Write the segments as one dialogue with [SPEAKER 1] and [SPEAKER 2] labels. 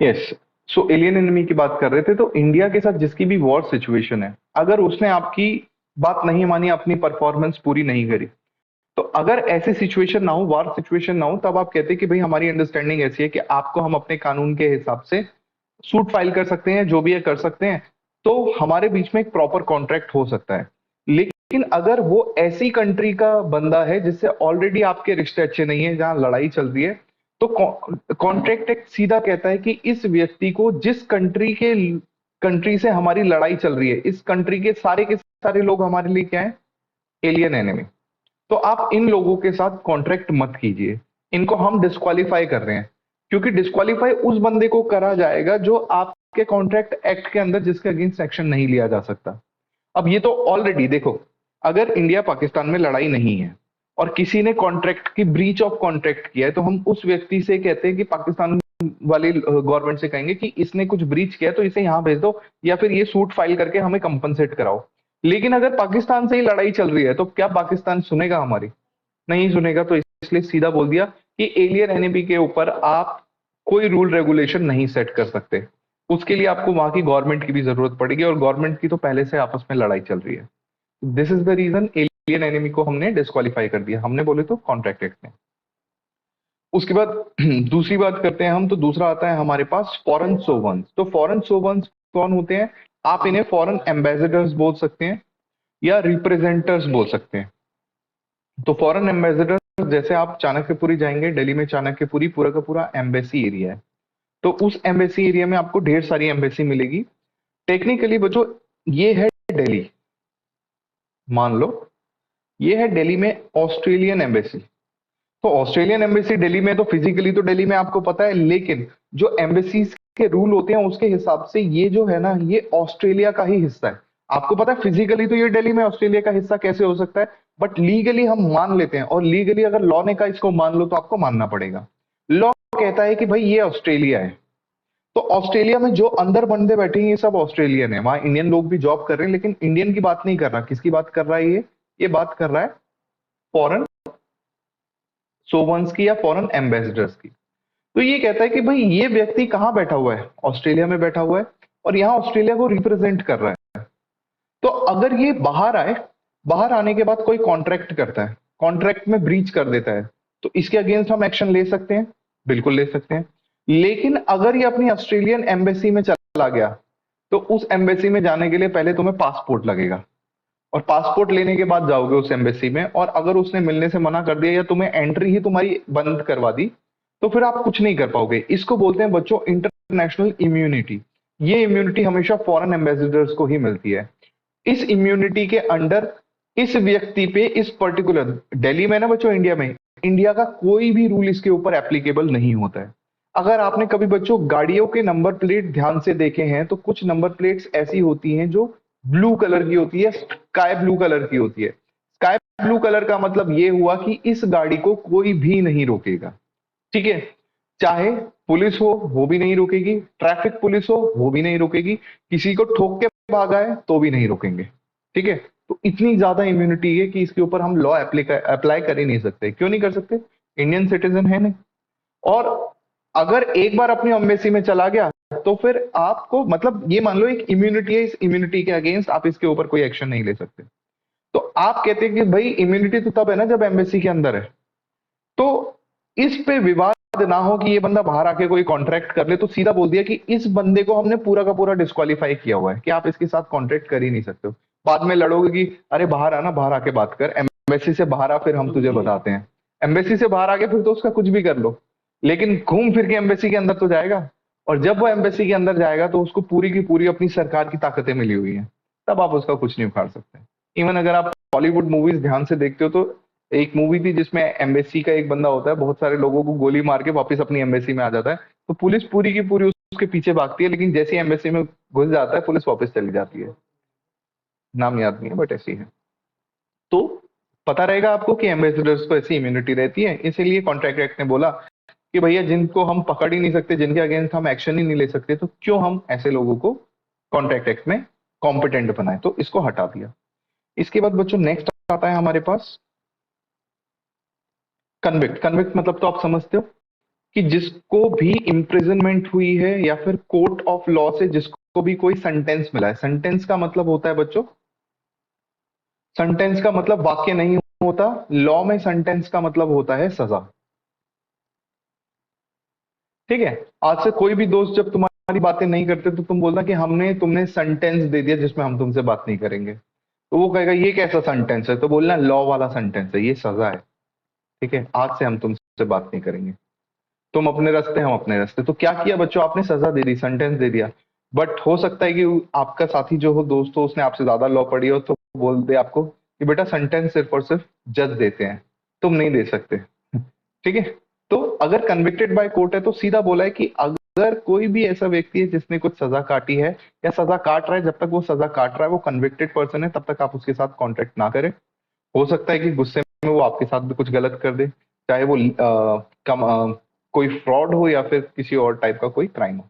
[SPEAKER 1] Yes. सो alien enemy की बात कर रहे थे, तो इंडिया के साथ जिसकी भी वॉर सिचुएशन है, अगर उसने आपकी बात नहीं मानी, अपनी परफॉर्मेंस पूरी नहीं करी, तो अगर ऐसी सिचुएशन ना हो, वार सिचुएशन ना हो, तब आप कहते हैं कि भाई हमारी अंडरस्टैंडिंग ऐसी है कि आपको हम अपने कानून के हिसाब से सूट फाइल कर सकते हैं, जो भी है कर सकते हैं, तो हमारे बीच में एक प्रॉपर कॉन्ट्रैक्ट हो सकता है। लेकिन अगर वो ऐसी कंट्री का बंदा है जिससे ऑलरेडी आपके रिश्ते अच्छे नहीं है, जहां लड़ाई चल रही है, तो कॉन्ट्रैक्ट एक सीधा कहता है कि इस व्यक्ति को, जिस कंट्री से हमारी लड़ाई चल रही है, इस कंट्री के सारे लोग हमारे लिए क्या है? Alien enemy. तो आप इन लोगों के साथ कॉन्ट्रैक्ट मत कीजिए, इनको हम डिस्क्वालीफाई कर रहे हैं, क्योंकि डिस्क्वालीफाई उस बंदे को करा जाएगा जो आपके कॉन्ट्रैक्ट एक्ट के अंदर, जिसके अगेंस्ट एक्शन नहीं लिया जा सकता। अब ये तो ऑलरेडी देखो, अगर इंडिया पाकिस्तान में लड़ाई नहीं है और किसी ने कॉन्ट्रैक्ट की ब्रीच ऑफ कॉन्ट्रैक्ट किया है, तो हम उस व्यक्ति से कहते हैं कि पाकिस्तान वाली गवर्नमेंट से कहेंगे कि इसने कुछ ब्रीच किया तो इसे यहां भेज दो, या फिर ये सूट फाइल करके हमें कंपनसेट कराओ। लेकिन अगर पाकिस्तान से ही लड़ाई चल रही है, तो क्या पाकिस्तान सुनेगा हमारी? नहीं सुनेगा। तो इसलिए सीधा बोल दिया कि एलियन एनिमी के ऊपर आप कोई रूल रेगुलेशन नहीं सेट कर सकते। उसके लिए आपको वहां की गवर्नमेंट की भी जरूरत पड़ेगी, और गवर्नमेंट की तो पहले से आपस में लड़ाई चल रही है। This is the reason alien enemy को हमने डिस्क्वालीफाई कर दिया, हमने बोले तो कॉन्ट्रैक्ट एक्ट में। उसके बाद दूसरी बात करते हैं हम, तो दूसरा आता है हमारे पास फॉरेन सोवर्न्स। तो फॉरेन सोवर्न्स कौन होते हैं? आप इन्हें फॉरेन एम्बेसडर्स बोल सकते हैं, या रिप्रेजेंटर्स बोल सकते हैं। तो फॉरेन एम्बेसडर, जैसे आप चाणक्यपुरी जाएंगे, दिल्ली में चाणक्यपुरी पूरा का पूरा एम्बेसी एरिया है। तो उस एम्बेसी एरिया में आपको ढेर सारी एम्बेसी मिलेगी। टेक्निकली बच्चों, ये है दिल्ली, मान लो ये है दिल्ली में ऑस्ट्रेलियन एम्बेसी। तो ऑस्ट्रेलियन एम्बेसी दिल्ली में, तो फिजिकली तो दिल्ली में आपको पता है, लेकिन जो एम्बेसीज के रूल होते हैं उसके हिसाब से ये जो है ना, ये ऑस्ट्रेलिया का ही हिस्सा है। आपको पता है फिजिकली तो ये दिल्ली में ऑस्ट्रेलिया का हिस्सा कैसे हो सकता है, बट लीगली हम मान लेते हैं, और लीगली अगर लॉ ने कहा इसको मान लो, तो आपको मानना पड़ेगा। लॉ कहता है कि भाई ये ऑस्ट्रेलिया है। तो ऑस्ट्रेलिया में जो अंदर बंदे बैठे हैं, ये सब ऑस्ट्रेलियन है। वहां इंडियन लोग भी जॉब कर रहे हैं, लेकिन इंडियन की बात नहीं कर रहा। किसकी बात कर रहा है ये बात कर रहा है फॉरेन सोवर्न्स की, या फॉरेन एम्बेसडर्स की। तो ये कहता है कि भाई ये व्यक्ति कहाँ बैठा हुआ है? ऑस्ट्रेलिया में बैठा हुआ है, और यहाँ ऑस्ट्रेलिया को रिप्रेजेंट कर रहा है। तो अगर ये बाहर आए, बाहर आने के बाद कोई कॉन्ट्रैक्ट करता है, कॉन्ट्रैक्ट में ब्रीच कर देता है, तो इसके अगेंस्ट हम एक्शन ले सकते हैं, बिल्कुल ले सकते हैं। लेकिन अगर ये अपनी ऑस्ट्रेलियन एम्बेसी में चला गया, तो उस एम्बेसी में जाने के लिए पहले तुम्हें पासपोर्ट लगेगा, और पासपोर्ट लेने के बाद जाओगे उस एम्बेसी में, और अगर उसने मिलने से मना कर दिया, या तुम्हें एंट्री ही तुम्हारी बंद करवा दी, तो फिर आप कुछ नहीं कर पाओगे। इसको बोलते हैं बच्चों इंटरनेशनल इम्यूनिटी। ये इम्यूनिटी हमेशा फॉरेन एम्बेसडर्स को ही मिलती है। इस इम्यूनिटी के अंडर इस व्यक्ति पे, इस पर्टिकुलर दिल्ली में ना बच्चों, इंडिया में, इंडिया का कोई भी रूल इसके ऊपर एप्लीकेबल नहीं होता है। अगर आपने कभी बच्चों गाड़ियों के नंबर प्लेट ध्यान से देखे हैं, तो कुछ नंबर प्लेट्स ऐसी होती हैं जो ब्लू कलर की होती है, स्काई ब्लू कलर की होती है। स्काई ब्लू कलर का मतलब ये हुआ कि इस गाड़ी को कोई भी नहीं रोकेगा। ठीक है? चाहे पुलिस हो वो भी नहीं रोकेगी, ट्रैफिक पुलिस हो वो भी नहीं रोकेगी, किसी को ठोक के भागा है तो भी नहीं रोकेंगे। ठीक है? तो इतनी ज्यादा इम्यूनिटी है कि इसके ऊपर हम लॉ अप्लाई कर ही नहीं सकते। क्यों नहीं कर सकते? इंडियन सिटीजन है नहीं। और अगर एक बार अपनी एम्बेसी में चला गया, तो फिर आपको, मतलब ये मान लो एक इम्यूनिटी है, इस इम्यूनिटी के अगेंस्ट आप इसके ऊपर कोई एक्शन नहीं ले सकते। तो आप कहते हैं कि भाई इम्यूनिटी तो तब है ना जब एम्बेसी के अंदर है। तो इस पे विवाद ना हो कि ये बंदा बाहर आके कोई कॉन्ट्रैक्ट कर ले, तो सीधा बोल दिया कि इस बंदे को हमने पूरा का पूरा डिस्क्वालीफाई किया हुआ है, कि आप इसके साथ कॉन्ट्रैक्ट कर ही नहीं सकते हो। बाद में लड़ोगे कि अरे बाहर आना, बाहर आके बात कर, एम्बेसी से बाहर आ, फिर हम तुझे बताते हैं। एम्बेसी से बाहर आके फिर तो उसका कुछ भी कर लो, लेकिन घूम फिर के एम्बेसी के अंदर तो जाएगा। और जब वो एम्बेसी के अंदर जाएगा, तो उसको पूरी की पूरी अपनी सरकार की ताकतें मिली हुई हैं, तब आप उसका कुछ नहीं उखाड़ सकते। इवन अगर आप हॉलीवुड मूवीज ध्यान से देखते हो, तो एक मूवी थी जिसमें एम्बेसी का एक बंदा होता है, बहुत सारे लोगों को गोली मार के वापस अपनी एम्बेसी में आ जाता है। तो पुलिस पूरी की पूरी उसके पीछे भागती है, लेकिन जैसे ही एम्बेसी में घुस जाता है, पुलिस वापस चली जाती है। नाम याद नहीं है, बट ऐसी है। तो पता रहेगा आपको कि एम्बेसडर्स को ऐसी इम्यूनिटी रहती है। इसीलिए कॉन्ट्रैक्ट एक्ट ने बोला कि भैया जिनको हम पकड़ ही नहीं सकते, जिनके अगेंस्ट हम एक्शन ही नहीं ले सकते, तो क्यों हम ऐसे लोगों को कॉन्ट्रैक्ट एक्ट में कॉम्पिटेंट बनाए। तो इसको हटा दिया। इसके बाद बच्चों नेक्स्ट आता है हमारे पास कन्विक्ट। कन्विक्ट मतलब तो आप समझते हो कि जिसको भी इम्प्रिजनमेंट हुई है या फिर कोर्ट ऑफ लॉ से जिसको भी कोई सेंटेंस मिला है, सेंटेंस का मतलब होता है बच्चों, सेंटेंस का मतलब वाक्य नहीं होता, लॉ में सेंटेंस का मतलब होता है सजा। ठीक है, आज से कोई भी दोस्त जब तुम्हारी बातें नहीं करते तो तुम बोलना कि हमने तुमने सेंटेंस दे दिया जिसमें हम तुमसे बात नहीं करेंगे, तो वो कहेगा ये कैसा सेंटेंस है, तो बोलना लॉ वाला सेंटेंस है, ये सजा है। ठीक है, आज से हम तुमसे बात नहीं करेंगे, तुम अपने रास्ते हम अपने रास्ते। तो क्या किया बच्चों, आपने सजा दे दी, सेंटेंस दे दिया। बट हो सकता है कि आपका साथी जो हो, दोस्त हो, उसने आपसे ज्यादा लॉ पढ़ी हो, तो बोल दे आपको कि बेटा सेंटेंस सिर्फ और सिर्फ जज देते हैं, तुम नहीं दे सकते। ठीक है, तो अगर कन्विक्टेड बाय कोर्ट है तो सीधा बोला है कि अगर कोई भी ऐसा व्यक्ति है जिसने कुछ सजा काटी है या सजा काट रहा है, जब तक वो सजा काट रहा है वो कन्विक्टेड पर्सन है, तब तक आप उसके साथ कॉन्ट्रैक्ट ना करें। हो सकता है कि गुस्से में वो आपके साथ भी कुछ गलत कर दे, चाहे वो कोई फ्रॉड हो या फिर किसी और टाइप का कोई क्राइम हो।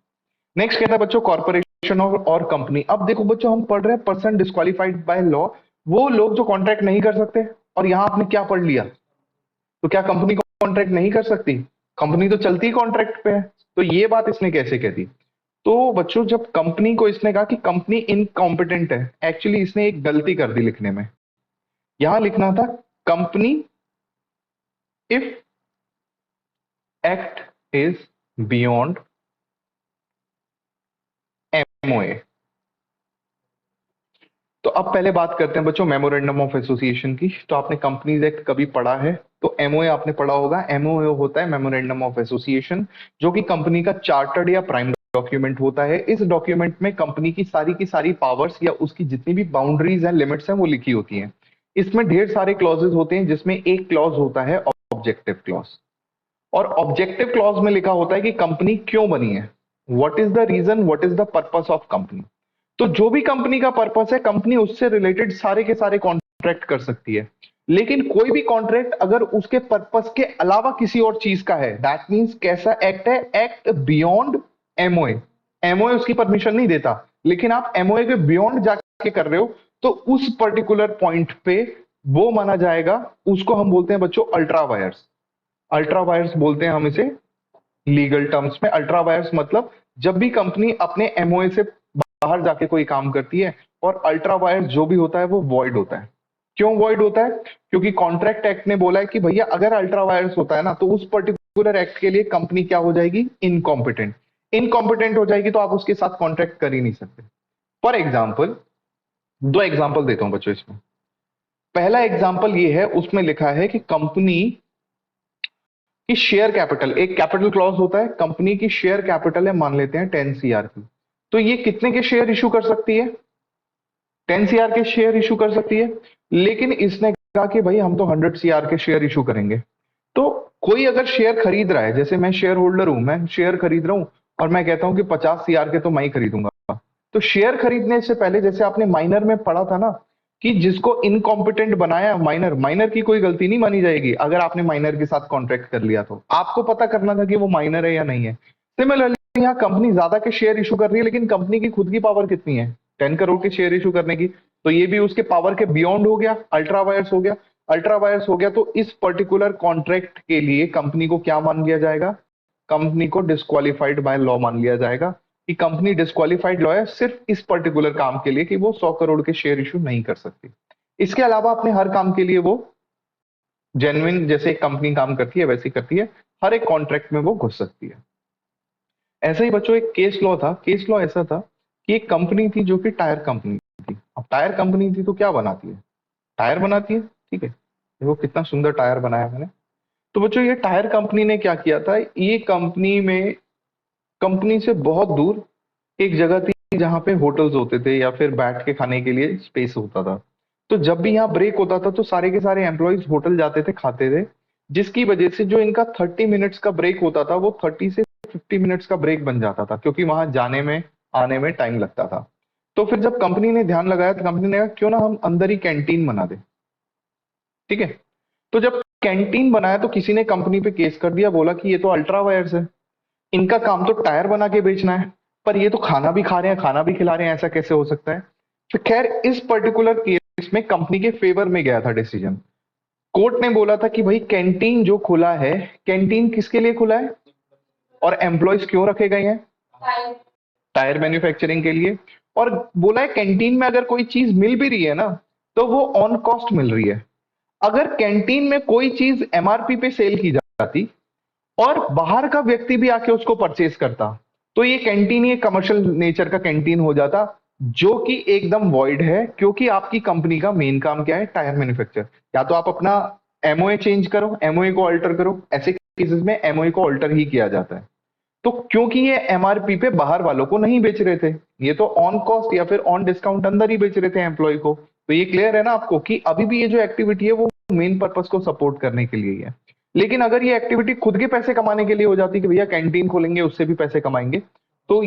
[SPEAKER 1] नेक्स्ट कहता है बच्चों कॉर्पोरेशन और कंपनी। अब देखो बच्चों, हम पढ़ रहे हैं पर्सन डिस्क्वालिफाइड बाय लॉ, वो लोग जो कॉन्ट्रैक्ट नहीं कर सकते। और यहां आपने क्या पढ़ लिया, तो क्या कंपनी कॉन्ट्रैक्ट नहीं कर सकती? कंपनी तो चलती ही कॉन्ट्रैक्ट पे है। तो ये बात इसने कैसे कह दी? तो बच्चों, जब कंपनी को इसने कहा कि कंपनी इनकॉम्पिटेंट है, एक्चुअली इसने एक गलती कर दी लिखने में। यहां लिखना था company if act is beyond MOA. तो अब पहले बात करते हैं बच्चों मेमोरेंडम ऑफ एसोसिएशन की। तो आपने कंपनीज एक्ट कभी पढ़ा है तो एमओए आपने पढ़ा होगा। एमओए होता है मेमोरेंडम ऑफ एसोसिएशन, जो कि कंपनी का चार्टर्ड या प्राइम डॉक्यूमेंट होता है। इस डॉक्यूमेंट में कंपनी की सारी पावर्स या उसकी जितनी भी बाउंड्रीज हैं, लिमिट्स हैं, वो लिखी होती हैं। इसमें ढेर सारे क्लॉजेज होते हैं, जिसमें एक क्लॉज होता है ऑब्जेक्टिव क्लॉज। और ऑब्जेक्टिव क्लॉज में लिखा होता है कि कंपनी क्यों बनी है, what is the reason, what is the purpose of company. तो जो भी कंपनी का पर्पस है, कंपनी उससे रिलेटेड सारे के सारे कॉन्ट्रैक्ट कर सकती है। लेकिन कोई भी कॉन्ट्रैक्ट अगर उसके पर्पस के अलावा किसी और चीज का है, दैट मींस कैसा एक्ट है, एक्ट बियॉन्ड एमओए। एमओए उसकी परमिशन नहीं देता, लेकिन आप एमओए के बियॉन्ड जाके कर रहे हो, तो उस पर्टिकुलर पॉइंट पे वो माना जाएगा। उसको हम बोलते हैं बच्चों अल्ट्रा वायर्स। अल्ट्रा वायर्स बोलते हैं हम इसे लीगल टर्म्स में। अल्ट्रा वायर्स मतलब जब भी कंपनी अपने एमओए से बाहर जाके कोई काम करती है, और अल्ट्रा वायर्स जो भी होता है वो वॉइड होता है। क्यों वॉइड होता है? क्योंकि कॉन्ट्रैक्ट एक्ट ने बोला है कि भैया अगर अल्ट्रा वायर्स होता है ना, तो उस पर्टिकुलर एक्ट के लिए कंपनी क्या हो जाएगी, इनकॉम्पिटेंट। इनकॉम्पिटेंट हो जाएगी तो आप उसके साथ कॉन्ट्रैक्ट कर ही नहीं सकते। फॉर एग्जाम्पल, दो एग्जाम्पल देता हूं बच्चों इसमें। पहला एग्जाम्पल ये है, उसमें लिखा है कि कंपनी कि शेयर कैपिटल, एक कैपिटल क्लॉज होता है, कंपनी की शेयर कैपिटल है मान लेते हैं 10 CR की। तो ये कितने के शेयर इशू कर सकती है? 10 CR के शेयर इशू कर सकती है। लेकिन इसने कहा कि भाई हम तो 100 CR के शेयर इशू करेंगे। तो कोई अगर शेयर खरीद रहा है, जैसे मैं शेयर होल्डर हूं, मैं शेयर खरीद रहा हूं और मैं कहता हूं कि 50 CR के तो मैं ही खरीदूंगा। तो शेयर खरीदने से पहले, जैसे आपने माइनर में पढ़ा था ना, कि जिसको इनकॉम्पिटेंट बनाया माइनर, माइनर की कोई गलती नहीं मानी जाएगी। अगर आपने माइनर के साथ कॉन्ट्रैक्ट कर लिया तो आपको पता करना था कि वो माइनर है या नहीं है। सिमिलरली यहाँ कंपनी ज्यादा के शेयर इशू कर रही है, लेकिन कंपनी की खुद की पावर कितनी है, 10 करोड़ के शेयर इशू करने की। तो ये भी उसके पावर के बियॉन्ड हो गया, अल्ट्रा वायर्स हो गया। अल्ट्रा वायर्स हो गया तो इस पर्टिकुलर कॉन्ट्रैक्ट के लिए कंपनी को क्या मान लिया जाएगा, कंपनी को डिस्क्वालिफाइड बाय लॉ मान लिया जाएगा, कि कंपनी डिस्क्वालिफाइड लॉ है सिर्फ इस पर्टिकुलर काम के लिए कि वो 100 करोड़ के शेयर इशू नहीं कर सकती। इसके अलावा अपने हर काम के लिए वो जेन्युइन, जैसे एक कंपनी काम करती है वैसी करती है, हर एक कॉन्ट्रैक्ट में वो घुस सकती है। ऐसे ही बच्चों एक केस लॉ था। केस लॉ ऐसा था कि एक कंपनी थी जो कि टायर कंपनी थी। अब टायर कंपनी थी तो क्या बनाती है, टायर बनाती है। ठीक है, देखो कितना सुंदर टायर बनाया मैंने। तो बच्चों ये टायर कंपनी ने क्या किया था, ये कंपनी में, कंपनी से बहुत दूर एक जगह थी जहां पे होटल्स होते थे या फिर बैठ के खाने के लिए स्पेस होता था। तो जब भी यहाँ ब्रेक होता था तो सारे के सारे एम्प्लॉयज होटल जाते थे, खाते थे, जिसकी वजह से जो इनका 30 मिनट्स का ब्रेक होता था वो 30 से 50 मिनट्स का ब्रेक बन जाता था, क्योंकि वहां जाने में आने में टाइम लगता था। तो फिर जब कंपनी ने ध्यान लगाया तो कंपनी ने कहा क्यों ना हम अंदर ही कैंटीन बना दे। ठीक है, तो जब कैंटीन बनाया तो किसी ने कंपनी पे केस कर दिया, बोला कि ये तो अल्ट्रा वायर्स है, इनका काम तो टायर बना के बेचना है, पर ये तो खाना भी खा रहे हैं, खाना भी खिला रहे हैं, ऐसा कैसे हो सकता है? तो खैर इस पर्टिकुलर केस में कंपनी के फेवर में गया था डिसीजन। कोर्ट ने बोला था कि भाई कैंटीन जो खुला है, कैंटीन किसके लिए खुला है, और एम्प्लॉयज क्यों रखे गए हैं? टायर मैन्युफैक्चरिंग के लिए। और बोला है कैंटीन में अगर कोई चीज मिल भी रही है ना, तो वो ऑन कॉस्ट मिल रही है। अगर कैंटीन में कोई चीज एमआरपी पे सेल की जाती और बाहर का व्यक्ति भी आके उसको परचेज करता, तो ये कैंटीन ही एक कमर्शियल नेचर का कैंटीन हो जाता, जो कि एकदम वॉइड है, क्योंकि आपकी कंपनी का मेन काम क्या है? Tyre manufacture. या तो आप अपना एमओए चेंज करो, एमओए को अल्टर करो, ऐसे केसेस में एमओए को अल्टर ही किया जाता है। तो क्योंकि ये एमआरपी पे बाहर वालों को नहीं बेच रहे थे, ये तो ऑन कॉस्ट या फिर ऑन डिस्काउंट अंदर ही बेच रहे थे एम्प्लॉय को। तो ये क्लियर है ना आपको कि अभी भी ये जो एक्टिविटी है वो मेन पर्पस को सपोर्ट करने के लिए ही है। लेकिन अगर ये एक्टिविटी खुद के पैसे कमाने के लिए हो जाती कि भैया कैंटीन खोलेंगे उससे भी पैसे कमाएंगे, तो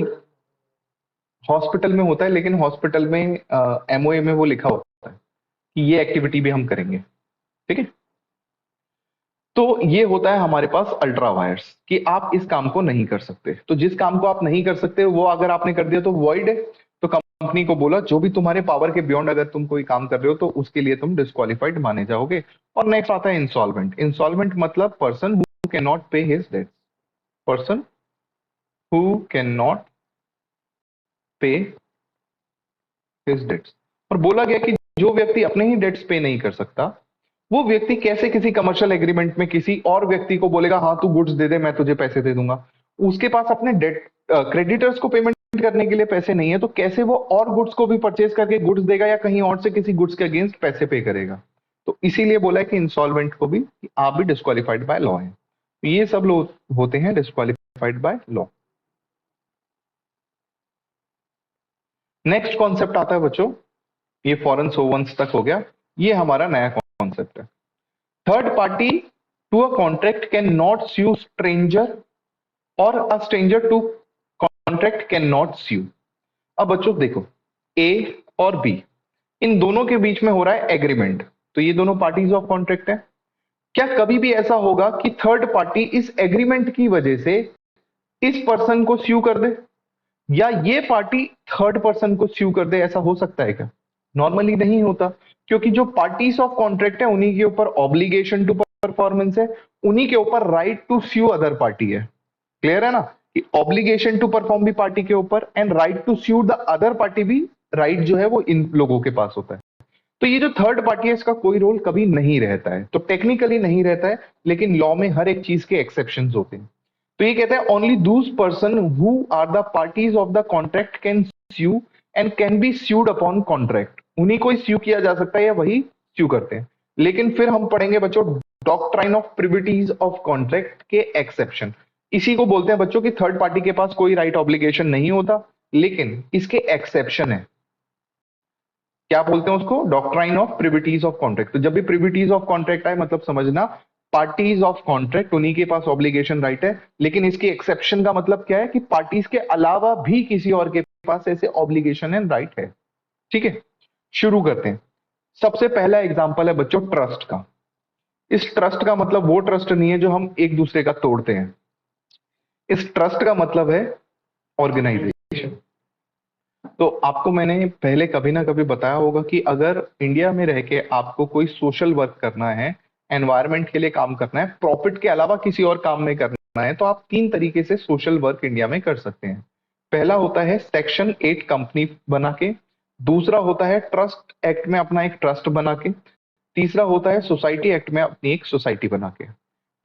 [SPEAKER 1] हॉस्पिटल में होता है, लेकिन हॉस्पिटल में एमओए में वो लिखा होता है कि ये एक्टिविटी भी हम करेंगे। ठीक है, तो ये होता है हमारे पास अल्ट्रा वायर्स कि आप इस काम को नहीं कर सकते। तो जिस काम को आप नहीं कर सकते वो अगर आपने कर दिया तो वॉइड है। तो कंपनी को बोला जो भी तुम्हारे पावर के बियॉन्ड अगर तुम कोई काम कर रहे हो तो उसके लिए तुम डिस्क्वालिफाइड माने जाओगे। और नेक्स्ट आता है इंसॉल्वेंट। इंसॉल्वेंट मतलब person who can not pay his debt. Person who can not pay his debts. और बोला गया कि जो व्यक्ति अपने ही डेट्स पे नहीं कर सकता, वो व्यक्ति कैसे किसी कमर्शियल एग्रीमेंट में किसी और व्यक्ति को बोलेगा हाँ तू गुड्स दे दे मैं तुझे पैसे दे दूंगा। उसके पास अपने डेट क्रेडिटर्स को पेमेंट करने के लिए पैसे नहीं है, तो कैसे वो और गुड्स को भी परचेज करके गुड्स देगा या कहीं और से किसी गुड्स के अगेंस्ट पैसे पे करेगा। तो इसीलिए बोला है कि इंसॉल्वेंट को भी आप भी डिस्क्वालिफाइड बाय लॉ है। तो ये सब लोग होते हैं disqualified by law. Next concept आता है बच्चों, ये फॉरेन सोवर्न्स तक हो गया, ये हमारा नया कॉन्सेप्ट है। Third party to a contract can not sue stranger और a stranger to contract can not sue. अब बच्चों देखो, ए और बी इन दोनों के बीच में हो रहा है एग्रीमेंट, तो ये दोनों पार्टीज ऑफ कॉन्ट्रैक्ट है। क्या कभी भी ऐसा होगा कि थर्ड पार्टी इस एग्रीमेंट की वजह से इस पर्सन को स्यू कर दे, या ये पार्टी थर्ड पर्सन को स्यू कर दे? ऐसा हो सकता है क्या? नॉर्मली नहीं होता, क्योंकि जो पार्टीज ऑफ कॉन्ट्रैक्ट है उन्हीं के ऊपर ऑब्लिगेशन टू परफॉर्मेंस है, उन्हीं के ऊपर right to sue other party है। क्लियर है ना कि ऑब्लिगेशन टू परफॉर्म भी पार्टी के ऊपर and right to sue the other party भी, राइट जो है वो इन लोगों के पास होता है। तो ये जो थर्ड पार्टी है इसका कोई रोल कभी नहीं रहता है, तो टेक्निकली नहीं रहता है, लेकिन लॉ में हर एक चीज के एक्सेप्शंस होते हैं। तो ये कहते हैं only those person who are the parties of the contract can sue and can be sued upon contract. उन्हीं को स्यू किया जा सकता है या वही स्यू करते हैं। लेकिन फिर हम पढ़ेंगे बच्चों doctrine of privities of contract के एक्सेप्शन। इसी को बोलते हैं बच्चों कि थर्ड पार्टी के पास कोई राइट ऑब्लिगेशन नहीं होता, लेकिन इसके एक्सेप्शन है। क्या बोलते हैं उसको? Doctrine of privities of contract. तो जब भी प्रिविटीज ऑफ कॉन्ट्रैक्ट आए मतलब समझना पार्टीज ऑफ कॉन्ट्रैक्ट उन्हीं के पास ऑब्लिगेशन राइट है, लेकिन इसकी एक्सेप्शन का मतलब क्या है कि पार्टीज के अलावा भी किसी और के पास ऐसे ऑब्लिगेशन एंड राइट है। ठीक है, शुरू करते हैं। सबसे पहला एग्जांपल है बच्चों ट्रस्ट का। इस ट्रस्ट का मतलब वो ट्रस्ट नहीं है जो हम एक दूसरे का तोड़ते हैं। इस ट्रस्ट का मतलब है ऑर्गेनाइजेशन। तो आपको मैंने पहले कभी ना कभी बताया होगा कि अगर इंडिया में रह के आपको कोई सोशल वर्क करना है, एनवायरनमेंट के लिए काम करना है, प्रॉफिट के अलावा किसी और काम में करना है, तो आप तीन तरीके से सोशल वर्क इंडिया में कर सकते हैं। पहला होता है सेक्शन 8 कंपनी बना के, दूसरा होता है ट्रस्ट एक्ट में अपना एक ट्रस्ट बना के, तीसरा होता है सोसाइटी एक्ट में अपनी एक सोसाइटी बना के।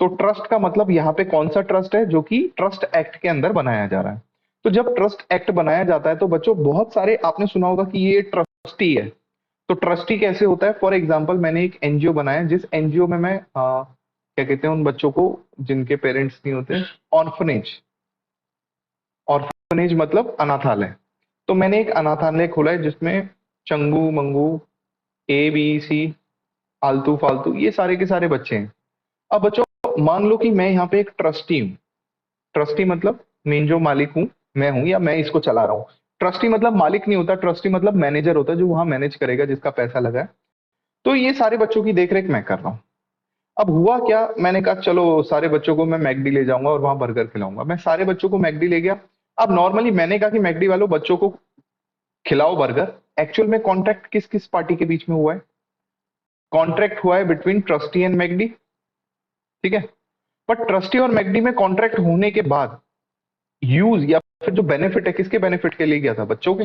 [SPEAKER 1] तो ट्रस्ट का मतलब यहाँ पे कौन सा ट्रस्ट है जो कि ट्रस्ट एक्ट के अंदर बनाया जा रहा है। तो जब ट्रस्ट एक्ट बनाया जाता है तो बच्चों बहुत सारे आपने सुना होगा कि ये ट्रस्टी है। तो ट्रस्टी कैसे होता है? फॉर एग्जाम्पल मैंने एक एनजीओ बनाया, जिस एनजीओ में मैं क्या कहते हैं उन बच्चों को जिनके पेरेंट्स नहीं होते, ऑर्फनेज। ऑर्फनेज मतलब अनाथालय। तो मैंने एक अनाथालय खोला है जिसमें Changu Mangu A B C आलतू फालतू ये सारे के सारे बच्चे हैं। अब बच्चों मान लो कि मैं यहाँ पे एक ट्रस्टी हूँ। ट्रस्टी मतलब मेन जो मालिक हूँ मैं हूँ, या मैं इसको चला रहा हूँ। ट्रस्टी मतलब मालिक नहीं होता, ट्रस्टी मतलब मैनेजर होता है जो वहां मैनेज करेगा जिसका पैसा लगा है। तो ये सारे बच्चों की देखरेख मैं कर रहा हूँ। अब हुआ क्या, मैंने कहा चलो सारे बच्चों को मैं मैकडी ले जाऊंगा और वहां बर्गर खिलाऊंगा। मैं सारे बच्चों को मैकडी ले गया। अब नॉर्मली मैंने कहा कि मैकडी वालों बच्चों को खिलाओ बर्गर। एक्चुअल में कॉन्ट्रैक्ट किस किस पार्टी के बीच में हुआ है? कॉन्ट्रैक्ट हुआ है बिटवीन ट्रस्टी एंड मैकडी। ठीक है, बट ट्रस्टी और मैकडी में कॉन्ट्रैक्ट होने के बाद यूज या फिर जो बेनिफिट है, किसके बेनिफिट के लिए किया था? बच्चों के।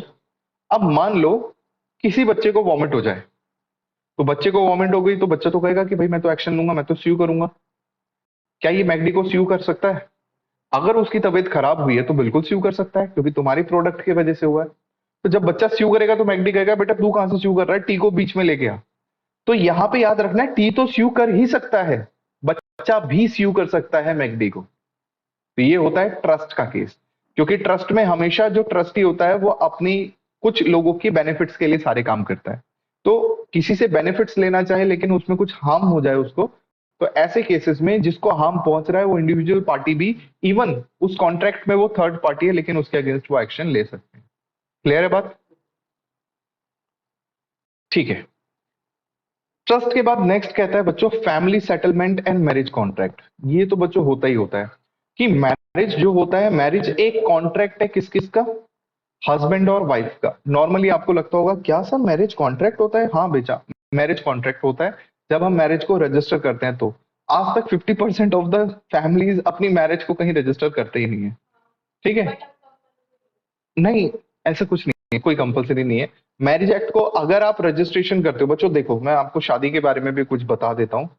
[SPEAKER 1] अब मान लो किसी बच्चे को वॉमिट हो जाए, तो बच्चे को वॉमिट हो गई तो बच्चा तो कहेगा कि भाई मैं तो एक्शन लूंगा, मैं तो स्यू करूंगा। क्या ये मैकडी को स्यू कर सकता है? अगर उसकी तबीयत खराब हुई है तो बिल्कुल स्यू कर सकता है, क्योंकि तुम्हारी प्रोडक्ट की वजह से हुआ है। तो जब बच्चा स्यू करेगा तो मैकडी कहेगा बेटा तू कहां से स्यू कर रहा है, टी को बीच में लेके आ। तो यहां पे याद रखना है, टी तो स्यू कर ही सकता है, बच्चा भी स्यू कर सकता है मैकडी को। तो ये होता है ट्रस्ट का केस, क्योंकि ट्रस्ट में हमेशा जो ट्रस्टी होता है वो अपनी कुछ लोगों की बेनिफिट्स के लिए सारे काम करता है। तो किसी से बेनिफिट्स लेना चाहे लेकिन उसमें कुछ हार्म हो जाए उसको, तो ऐसे केसेस में जिसको हार्म पहुंच रहा है वो इंडिविजुअल पार्टी भी, इवन उस कॉन्ट्रैक्ट में वो थर्ड पार्टी है लेकिन उसके अगेंस्ट वो एक्शन ले सकते हैं। क्लियर है बात? ठीक है। ट्रस्ट के बाद नेक्स्ट कहता है बच्चों family settlement and marriage contract. ये तो बच्चों होता ही होता है कि मैरिज जो होता है, मैरिज एक कॉन्ट्रैक्ट है किस किस का? हस्बैंड और वाइफ का। नॉर्मली आपको लगता होगा क्या सर मैरिज कॉन्ट्रैक्ट होता है? हाँ बेटा, मैरिज कॉन्ट्रैक्ट होता है जब हम मैरिज को रजिस्टर करते हैं। तो आज तक 50% ऑफ द फैमिलीज अपनी मैरिज को कहीं रजिस्टर करते ही नहीं है। ठीक है, नहीं, ऐसा कुछ नहीं है, कोई कंपलसरी नहीं है। मैरिज एक्ट को अगर आप रजिस्ट्रेशन करते हो, बच्चों देखो मैं आपको शादी के बारे में भी कुछ बता देता हूँ,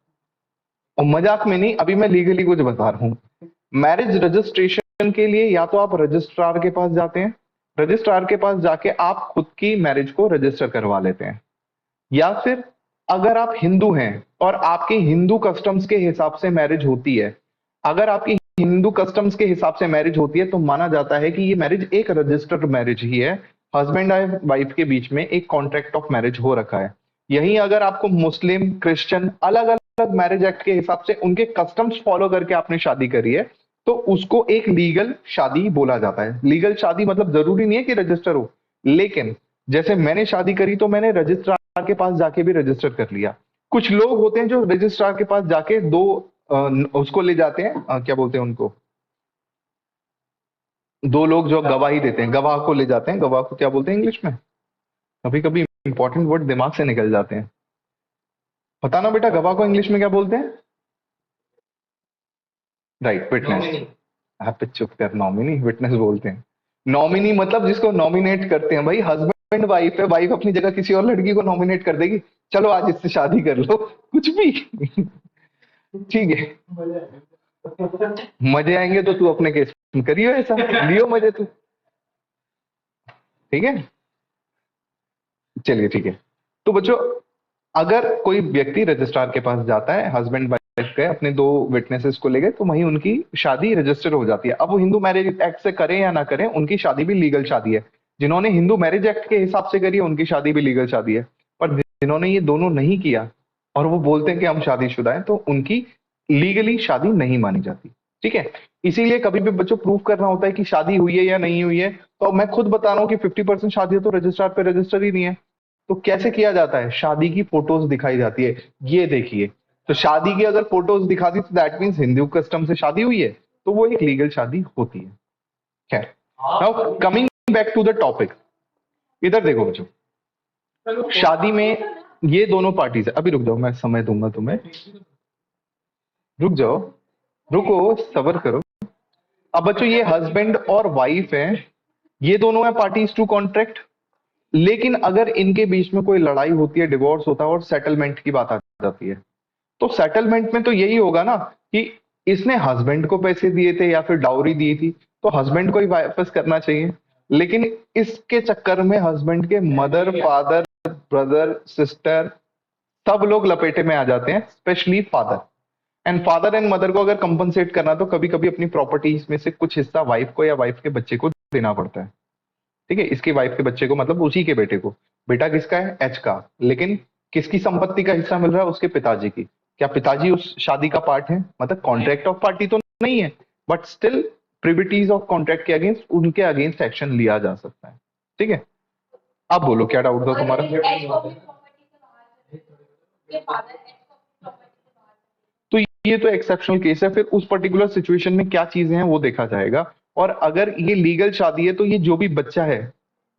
[SPEAKER 1] और मजाक में नहीं, अभी मैं लीगली कुछ बता रहा हूँ। मैरिज रजिस्ट्रेशन के लिए या तो आप रजिस्ट्रार के पास जाते हैं, रजिस्ट्रार के पास जाके आप खुद की मैरिज को रजिस्टर करवा लेते हैं, या फिर अगर आप हिंदू हैं और आपके हिंदू कस्टम्स के हिसाब से मैरिज होती है, अगर आपकी हिंदू कस्टम्स के हिसाब से मैरिज होती है तो माना जाता है कि ये मैरिज एक रजिस्टर्ड मैरिज ही है, हस्बैंड एंड वाइफ के बीच में एक कॉन्ट्रैक्ट ऑफ मैरिज हो रखा है। यहीं अगर आपको मुस्लिम क्रिश्चियन अलग अलग मैरिज एक्ट के हिसाब से उनके कस्टम्स फॉलो करके आपने शादी करी है, तो उसको एक लीगल शादी बोला जाता है। लीगल शादी मतलब जरूरी नहीं है कि रजिस्टर हो, लेकिन जैसे मैंने शादी करी तो मैंने रजिस्ट्रार के पास जाके भी रजिस्टर कर लिया। कुछ लोग होते हैं जो रजिस्ट्रार के पास जाके दो अ, उसको ले जाते हैं, क्या बोलते हैं उनको, दो लोग जो गवाही देते हैं, गवाह को ले जाते हैं। गवाह को क्या बोलते हैं इंग्लिश में? कभी कभी इंपॉर्टेंट वर्ड दिमाग से निकल जाते हैं। पता ना बेटा, गवाह को इंग्लिश में क्या बोलते हैं? Right, witness. आप चुप कर, नॉमिनी विटनेस बोलते हैं। नॉमिनी मतलब जिसको नॉमिनेट करते हैं। भाई हस्बैंड वाइफ है, वाइफ अपनी जगह किसी और लड़की को नॉमिनेट कर देगी, चलो आज इससे शादी कर लो, कुछ भी। ठीक है, मजे आएंगे तो तू अपने केस में करियो ऐसा, लियो मजे तू। ठीक है, चलिए ठीक है। तो बच्चों, अगर कोई व्यक्ति रजिस्ट्रार के पास जाता है, हस्बैंड वाइफ गए अपने दो विटनेसेस को ले गए, तो वहीं उनकी शादी रजिस्टर हो जाती है। अब वो हिंदू मैरिज एक्ट से करें या ना करें, उनकी शादी भी लीगल शादी है। जिन्होंने हिंदू मैरिज एक्ट के हिसाब से करी है उनकी शादी भी लीगल शादी है, पर जिन्होंने ये दोनों नहीं किया और वो बोलते हैं कि हम शादीशुदा हैं, तो उनकी लीगली शादी नहीं मानी जाती। ठीक है, इसीलिए कभी भी बच्चों प्रूव करना होता है कि शादी हुई है या नहीं हुई है, तो मैं खुद बता रहा हूँ कि 50% शादी है तो रजिस्ट्रार पे रजिस्टर ही नहीं है। तो कैसे किया जाता है? शादी की फोटोज दिखाई जाती है, ये देखिए। तो शादी की अगर फोटोज दिखा दी तो दैट मीन्स हिंदू कस्टम से शादी हुई है, तो वो एक लीगल शादी होती है। खैर, now coming back to the topic, इधर देखो बच्चों, शादी में ये दोनों पार्टीज है। अभी रुक जाओ, मैं समय दूंगा तुम्हें, रुक जाओ, रुको, सबर करो। अब बच्चों ये हस्बैंड और वाइफ है, ये दोनों है पार्टीज टू कॉन्ट्रैक्ट। लेकिन अगर इनके बीच में कोई लड़ाई होती है, डिवोर्स होता है और सेटलमेंट की बात आ जाती है, तो सेटलमेंट में तो यही होगा ना कि इसने हस्बैंड को पैसे दिए थे या फिर डाउरी दी थी, तो हस्बैंड को ही वापस करना चाहिए। लेकिन इसके चक्कर में हस्बैंड के मदर, फादर, ब्रदर, सिस्टर, सब लोग लपेटे में आ जाते हैं, specially father. And father and mother को अगर कंपनसेट करना तो कभी कभी अपनी प्रॉपर्टीज में से कुछ हिस्सा वाइफ को या वाइफ के बच्चे को देना पड़ता है। ठीक है, इसकी वाइफ के बच्चे को मतलब उसी के बेटे को। बेटा किसका है? एच का। लेकिन किसकी संपत्ति का हिस्सा मिल रहा है? उसके पिताजी की। क्या पिताजी उस शादी का पार्ट है? मतलब कॉन्ट्रैक्ट ऑफ पार्टी तो नहीं है, बट स्टिल प्रिविटीज ऑफ कॉन्ट्रैक्ट के अगेंस्ट, उनके अगेंस्ट एक्शन लिया जा सकता है। ठीक है, अब बोलो क्या डाउट था तुम्हारा? तो ये तो एक्सेप्शनल केस है, फिर उस पर्टिकुलर सिचुएशन में क्या चीजें हैं वो देखा जाएगा। और अगर ये लीगल शादी है तो ये जो भी बच्चा है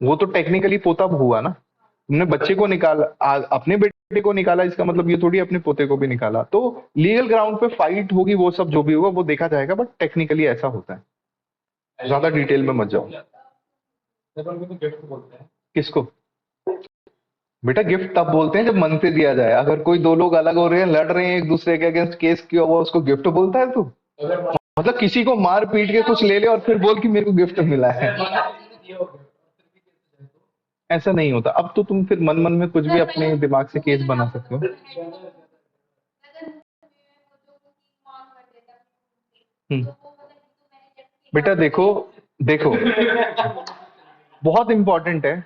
[SPEAKER 1] वो तो टेक्निकली पोता हुआ ना। तुमने बच्चे को निकाला, अपने बेटे को निकाला, इसका मतलब ये थोड़ी अपने पोते को भी निकाला। तो लीगल ग्राउंड पे फाइट होगी, वो सब जो भी होगा वो देखा जाएगा, बट टेक्निकली ऐसा होता है। ज्यादा डिटेल में मत जाओ। किसको? बेटा गिफ्ट तब बोलते हैं जब मन से दिया जाए। अगर कोई दो लोग अलग हो रहे हैं, लड़ रहे हैं एक दूसरे के अगेंस्ट, केस किया हुआ, उसको गिफ्ट बोलता है तू? मतलब किसी को मार पीट के कुछ ले ले और फिर बोल कि मेरे को गिफ्ट मिला है। ऐसा नहीं होता। अब तो तुम फिर मन मन में कुछ भी अपने दिमाग से केस बना सकते हो। हम्म। बेटा देखो, देखो बहुत इंपॉर्टेंट है,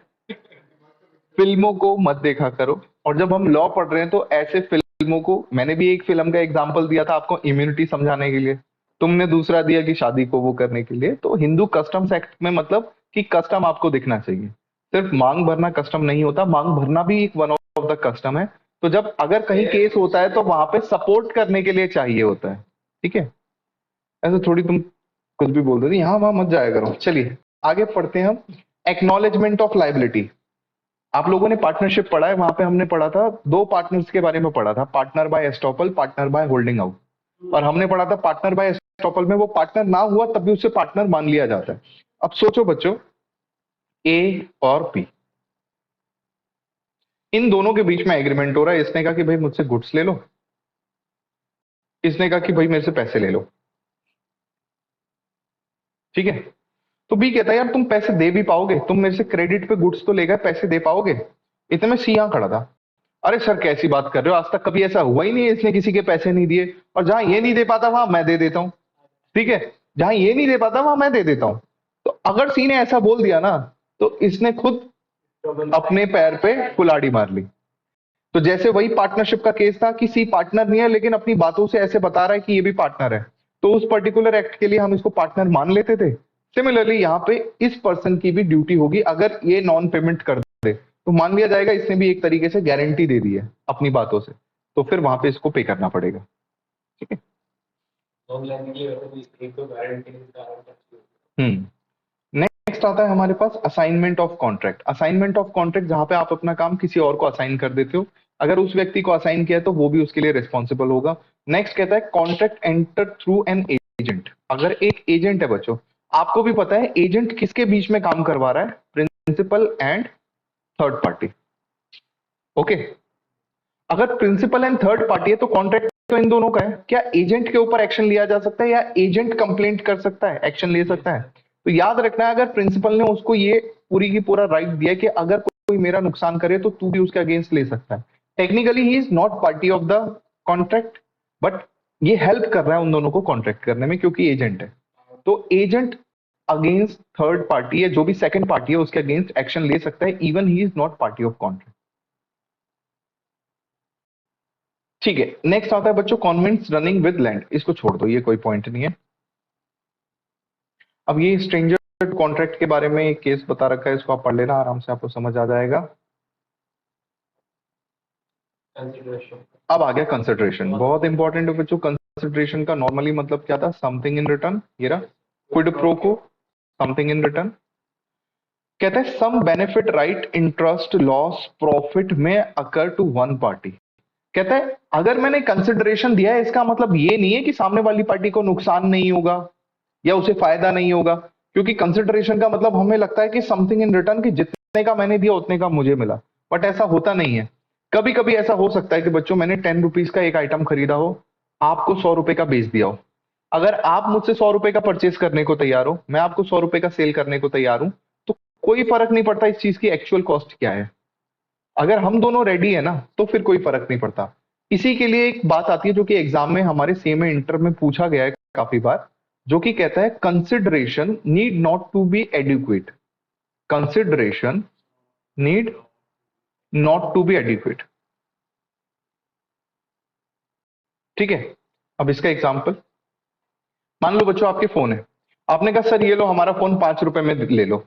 [SPEAKER 1] फिल्मों को मत देखा करो। और जब हम लॉ पढ़ रहे हैं तो ऐसे फिल्मों को, मैंने भी एक फिल्म का एग्जांपल दिया था आपको इम्यूनिटी समझाने के लिए, तुमने दूसरा दिया कि शादी को वो करने के लिए। तो हिंदू कस्टम्स एक्ट में मतलब कि कस्टम आपको दिखना चाहिए। सिर्फ मांग भरना कस्टम नहीं होता, मांग भरना भी एक वन ऑफ द कस्टम है। तो जब अगर कहीं केस होता है तो वहां पे सपोर्ट करने के लिए चाहिए होता है। ठीक है, ऐसे थोड़ी तुम कुछ भी बोल दो, यहाँ वहां मत जाया करो। चलिए आगे पढ़ते हैं हम। Acknowledgement of liability. आप लोगों ने पार्टनरशिप पढ़ा है, वहां पे हमने पढ़ा था दो पार्टनर्स के बारे में पढ़ा था, partner by estoppel, partner by holding out. और हमने पढ़ा था पार्टनर बाय एस्टॉपल में वो पार्टनर ना हुआ तब भी उससे पार्टनर मान लिया जाता है। अब सोचो बच्चों, ए और पी, इन दोनों के बीच में एग्रीमेंट हो रहा है। इसने कहा कि भाई मुझसे गुड्स ले लो, इसने कहा कि भाई मेरे से पैसे ले लो। ठीक है, तो बी कहता है यार तुम पैसे दे भी पाओगे, तुम मेरे से क्रेडिट पे गुड्स तो ले गए, पैसे दे पाओगे? इतने में सी यहां खड़ा था, अरे सर कैसी बात कर रहे हो, आज तक कभी ऐसा हुआ ही नहीं है, इसने किसी के पैसे नहीं दिए, और जहां ये नहीं दे पाता वहां मैं दे देता हूं। ठीक है, जहां ये नहीं दे पाता वहां मैं दे देता हूं। तो अगर सी ने ऐसा बोल दिया ना, तो इसने खुद अपने पैर पे कुल्हाड़ी मार ली। तो जैसे वही पार्टनरशिप का केस था कि सी पार्टनर नहीं है लेकिन अपनी बातों से ऐसे बता रहा है कि ये भी पार्टनर है, तो उस पर्टिकुलर एक्ट के लिए हम इसको पार्टनर मान लेते थे। सिमिलरली यहाँ पे इस पर्सन की भी ड्यूटी होगी, अगर ये नॉन पेमेंट कर दे तो मान लिया जाएगा इसने भी एक तरीके से गारंटी दे दी है अपनी बातों से, तो फिर वहां पे इसको पे करना पड़ेगा। ठीक है। नेक्स्ट आता है हमारे पास assignment of contract. Assignment of contract जहां पे आप अपना काम किसी और को असाइन कर देते हो, अगर उस व्यक्ति को असाइन किया है तो वो भी उसके लिए रिस्पॉन्सिबल होगा। नेक्स्ट कहता है contract enter through an agent. अगर एक एजेंट है बच्चों, आपको भी पता है एजेंट किसके बीच में काम करवा रहा है? Principal and third party. Okay, अगर प्रिंसिपल एंड थर्ड पार्टी है तो कॉन्ट्रैक्ट तो इन दोनों का है। क्या एजेंट के ऊपर एक्शन लिया जा सकता है या एजेंट कंप्लेंट कर सकता है, एक्शन ले सकता है? तो याद रखना है, अगर प्रिंसिपल ने उसको ये पूरी की पूरा राइट दिया कि अगर कोई मेरा नुकसान करे तो तू भी उसके अगेंस्ट ले सकता है। Technically he is not party of the contract, but ये हेल्प कर रहा है उन दोनों को कॉन्ट्रैक्ट करने में क्योंकि एजेंट है। तो एजेंट अगेंस्ट थर्ड पार्टी या जो भी सेकंड पार्टी है उसके अगेंस्ट एक्शन ले सकता है, even he is not party of contract. ठीक है, नेक्स्ट आता है बच्चों कॉन्वेंट्स रनिंग विद लैंड। इसको छोड़ दो, ये कोई पॉइंट नहीं है। अब ये स्ट्रेंजर कॉन्ट्रैक्ट के बारे में एक केस बता रखा है, इसको आप पढ़ लेना, आराम से आपको समझ आ जाएगा। अब आ गया कंसिडरेशन, बहुत इंपॉर्टेंट है बच्चों। कंसिडरेशन का नॉर्मली मतलब क्या था? Something in return. ये रहा quid pro quo, something in return. कहता है some benefit right interest loss profit में अकर टू वन पार्टी। कहता है अगर मैंने कंसिडरेशन दिया है इसका मतलब ये नहीं है कि सामने वाली पार्टी को नुकसान नहीं होगा या उसे फायदा नहीं होगा, क्योंकि कंसिडरेशन का मतलब हमें लगता है कि समथिंग इन रिटर्न, कि जितने का मैंने दिया उतने का मुझे मिला, बट ऐसा होता नहीं है। कभी कभी ऐसा हो सकता है कि बच्चों मैंने 10 रुपीज का एक आइटम खरीदा हो, आपको 100 रुपए का बेच दिया हो। अगर आप मुझसे 100 रुपए का परचेज करने को तैयार हो, मैं आपको 100 रुपए का सेल करने को तैयार हूं, तो कोई फर्क नहीं पड़ता इस चीज की एक्चुअल कॉस्ट क्या है। अगर हम दोनों रेडी है ना तो फिर कोई फर्क नहीं पड़ता। इसी के लिए एक बात आती है जो कि एग्जाम में हमारे सीएमए इंटर में पूछा गया है काफी बार, जो कि कहता है consideration need not to be adequate. Consideration need not to be adequate. ठीक है, अब इसका एग्जांपल मान लो बच्चों, आपके फोन है, आपने कहा सर ये लो हमारा फोन 5 रुपए में ले लो।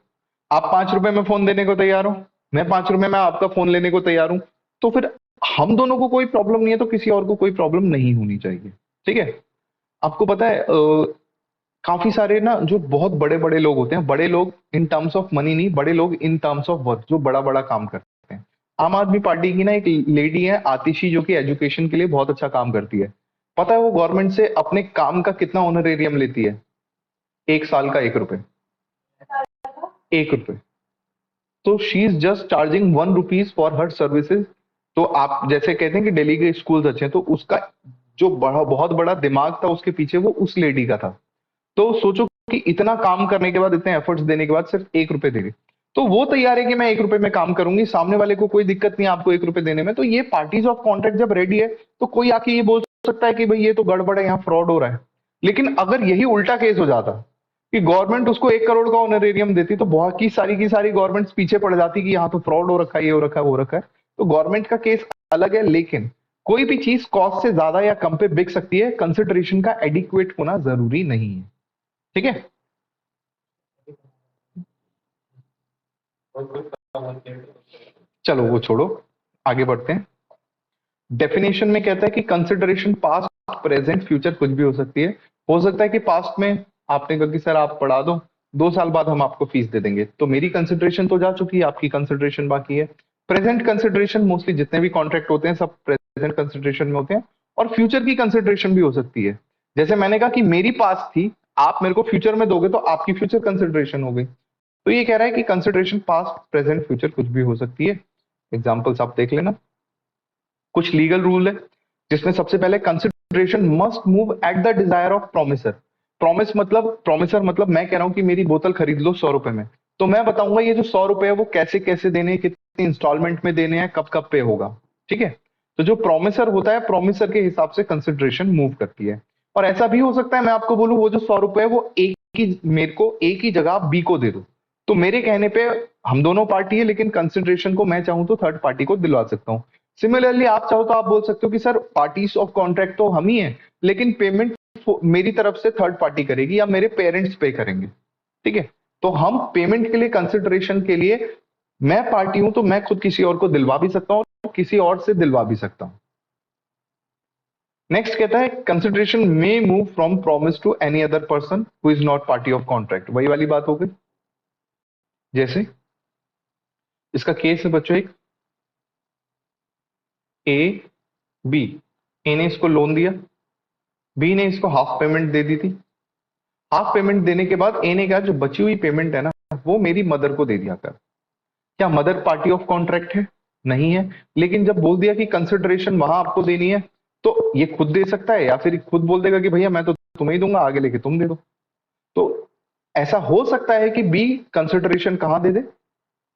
[SPEAKER 1] आप 5 रुपए में फोन देने को तैयार हो, मैं 5 रुपए में आपका फोन लेने को तैयार हूं, तो फिर हम दोनों को कोई प्रॉब्लम नहीं है तो किसी और को कोई प्रॉब्लम नहीं होनी चाहिए। ठीक है, आपको पता है काफी सारे ना जो बहुत बड़े बड़े लोग होते हैं, बड़े लोग इन टर्म्स ऑफ मनी नहीं, बड़े लोग इन टर्म्स ऑफ वर्क, जो बड़ा बड़ा काम करते हैं। आम आदमी पार्टी की ना एक लेडी है आतिशी, जो कि एजुकेशन के लिए बहुत अच्छा काम करती है। पता है वो गवर्नमेंट से अपने काम का कितना ऑनरेरियम लेती है? 1 साल का 1 रुपए, 1 रुपए। तो she is just charging 1 rupees for her services. तो आप जैसे कहते हैं कि दिल्ली के स्कूल्स अच्छे हैं, तो उसका जो बहुत बड़ा दिमाग था उसके पीछे वो उस लेडी का था। तो सोचो कि इतना काम करने के बाद, इतने एफर्ट्स देने के बाद सिर्फ 1 रुपए दे रही, तो वो तैयार है कि मैं 1 रुपए में काम करूंगी, सामने वाले को कोई दिक्कत नहीं आपको 1 रुपए देने में। तो ये पार्टीज ऑफ कॉन्ट्रैक्ट जब रेडी है तो कोई आके ये बोल सकता है कि भाई ये तो गड़बड़ है, यहाँ फ्रॉड हो रहा है। लेकिन अगर यही उल्टा केस हो जाता कि गवर्नमेंट उसको 1 करोड़ का ऑनरेरियम देती, तो बहुत की सारी गवर्नमेंट पीछे पड़ जाती कि यहाँ तो फ्रॉड हो रखा है, ये हो रखा है, वो रखा है। तो गवर्नमेंट का केस अलग है, लेकिन कोई भी चीज कॉस्ट से ज्यादा या कम पे बिक सकती है, कंसिडरेशन का एडिक्वेट होना जरूरी नहीं है। ठीक है, चलो वो छोड़ो, आगे बढ़ते हैं। डेफिनेशन में कहता है कि कंसिडरेशन पास्ट, प्रेजेंट, फ्यूचर कुछ भी हो सकती है। हो सकता है कि पास्ट में आपने कहा कि सर आप पढ़ा दो, 2 साल बाद हम आपको फीस दे देंगे, तो मेरी कंसिडरेशन तो जा चुकी है, आपकी कंसिडरेशन बाकी है। प्रेजेंट कंसिडरेशन मोस्टली जितने भी कॉन्ट्रैक्ट होते हैं सब प्रेजेंट कंसिडरेशन में होते हैं। और फ्यूचर की कंसिडरेशन भी हो सकती है। जैसे मैंने कहा कि मेरी पास थी, आप मेरे को फ्यूचर में दोगे, तो आपकी फ्यूचर कंसिडरेशन हो गई। तो ये कह रहा है कि कंसिडरेशन पास्ट, प्रेजेंट, फ्यूचर कुछ भी हो सकती है। एग्जाम्पल्स आप देख लेना। कुछ लीगल रूल है जिसमें सबसे पहले consideration must move at the desire of promisor. Promisor मतलब मैं कह रहा हूं कि मेरी बोतल खरीद लो 100 रुपए में, तो मैं बताऊंगा ये जो 100 रुपए है वो कैसे कैसे देने हैं, कितनी इंस्टॉलमेंट में देने हैं, कब कब पे होगा। ठीक है, तो जो प्रोमिसर होता है, प्रोमिसर के हिसाब से कंसिडरेशन मूव करती है। और ऐसा भी हो सकता है मैं आपको बोलूं वो जो 100 रुपए है वो मेरे को एक ही जगह बी को दे दो, तो मेरे कहने पे हम दोनों पार्टी है, लेकिन कंसिडरेशन को मैं चाहूं तो थर्ड पार्टी को दिलवा सकता हूं। सिमिलरली आप चाहो तो आप बोल सकते हो कि सर पार्टीज ऑफ कॉन्ट्रैक्ट तो हम ही हैं, लेकिन पेमेंट मेरी तरफ से थर्ड पार्टी करेगी या मेरे पेरेंट्स पे करेंगे। ठीक है, तो हम पेमेंट के लिए, कंसिडरेशन के लिए मैं पार्टी हूं, तो मैं खुद किसी और को दिलवा भी सकता हूं और किसी और से दिलवा भी सकता हूं। नेक्स्ट कहता है consideration may move from promise to any other person who is not party of contract. वही वाली बात हो गई। जैसे इसका केस है बच्चों, एक ए बी, ए ने इसको लोन दिया, बी ने इसको हाफ पेमेंट दे दी थी। हाफ पेमेंट देने के बाद ए ने कहा जो बची हुई पेमेंट है ना वो मेरी मदर को दे दिया कर। क्या मदर पार्टी ऑफ कॉन्ट्रैक्ट है? नहीं है। लेकिन जब बोल दिया कि कंसिडरेशन वहां आपको देनी है, तो ये खुद दे सकता है या फिर खुद बोल देगा कि भैया मैं तो तुम्हें ही दूंगा, आगे लेके तुम दे दो। तो ऐसा हो सकता है कि बी कंसिडरेशन कहां दे दे,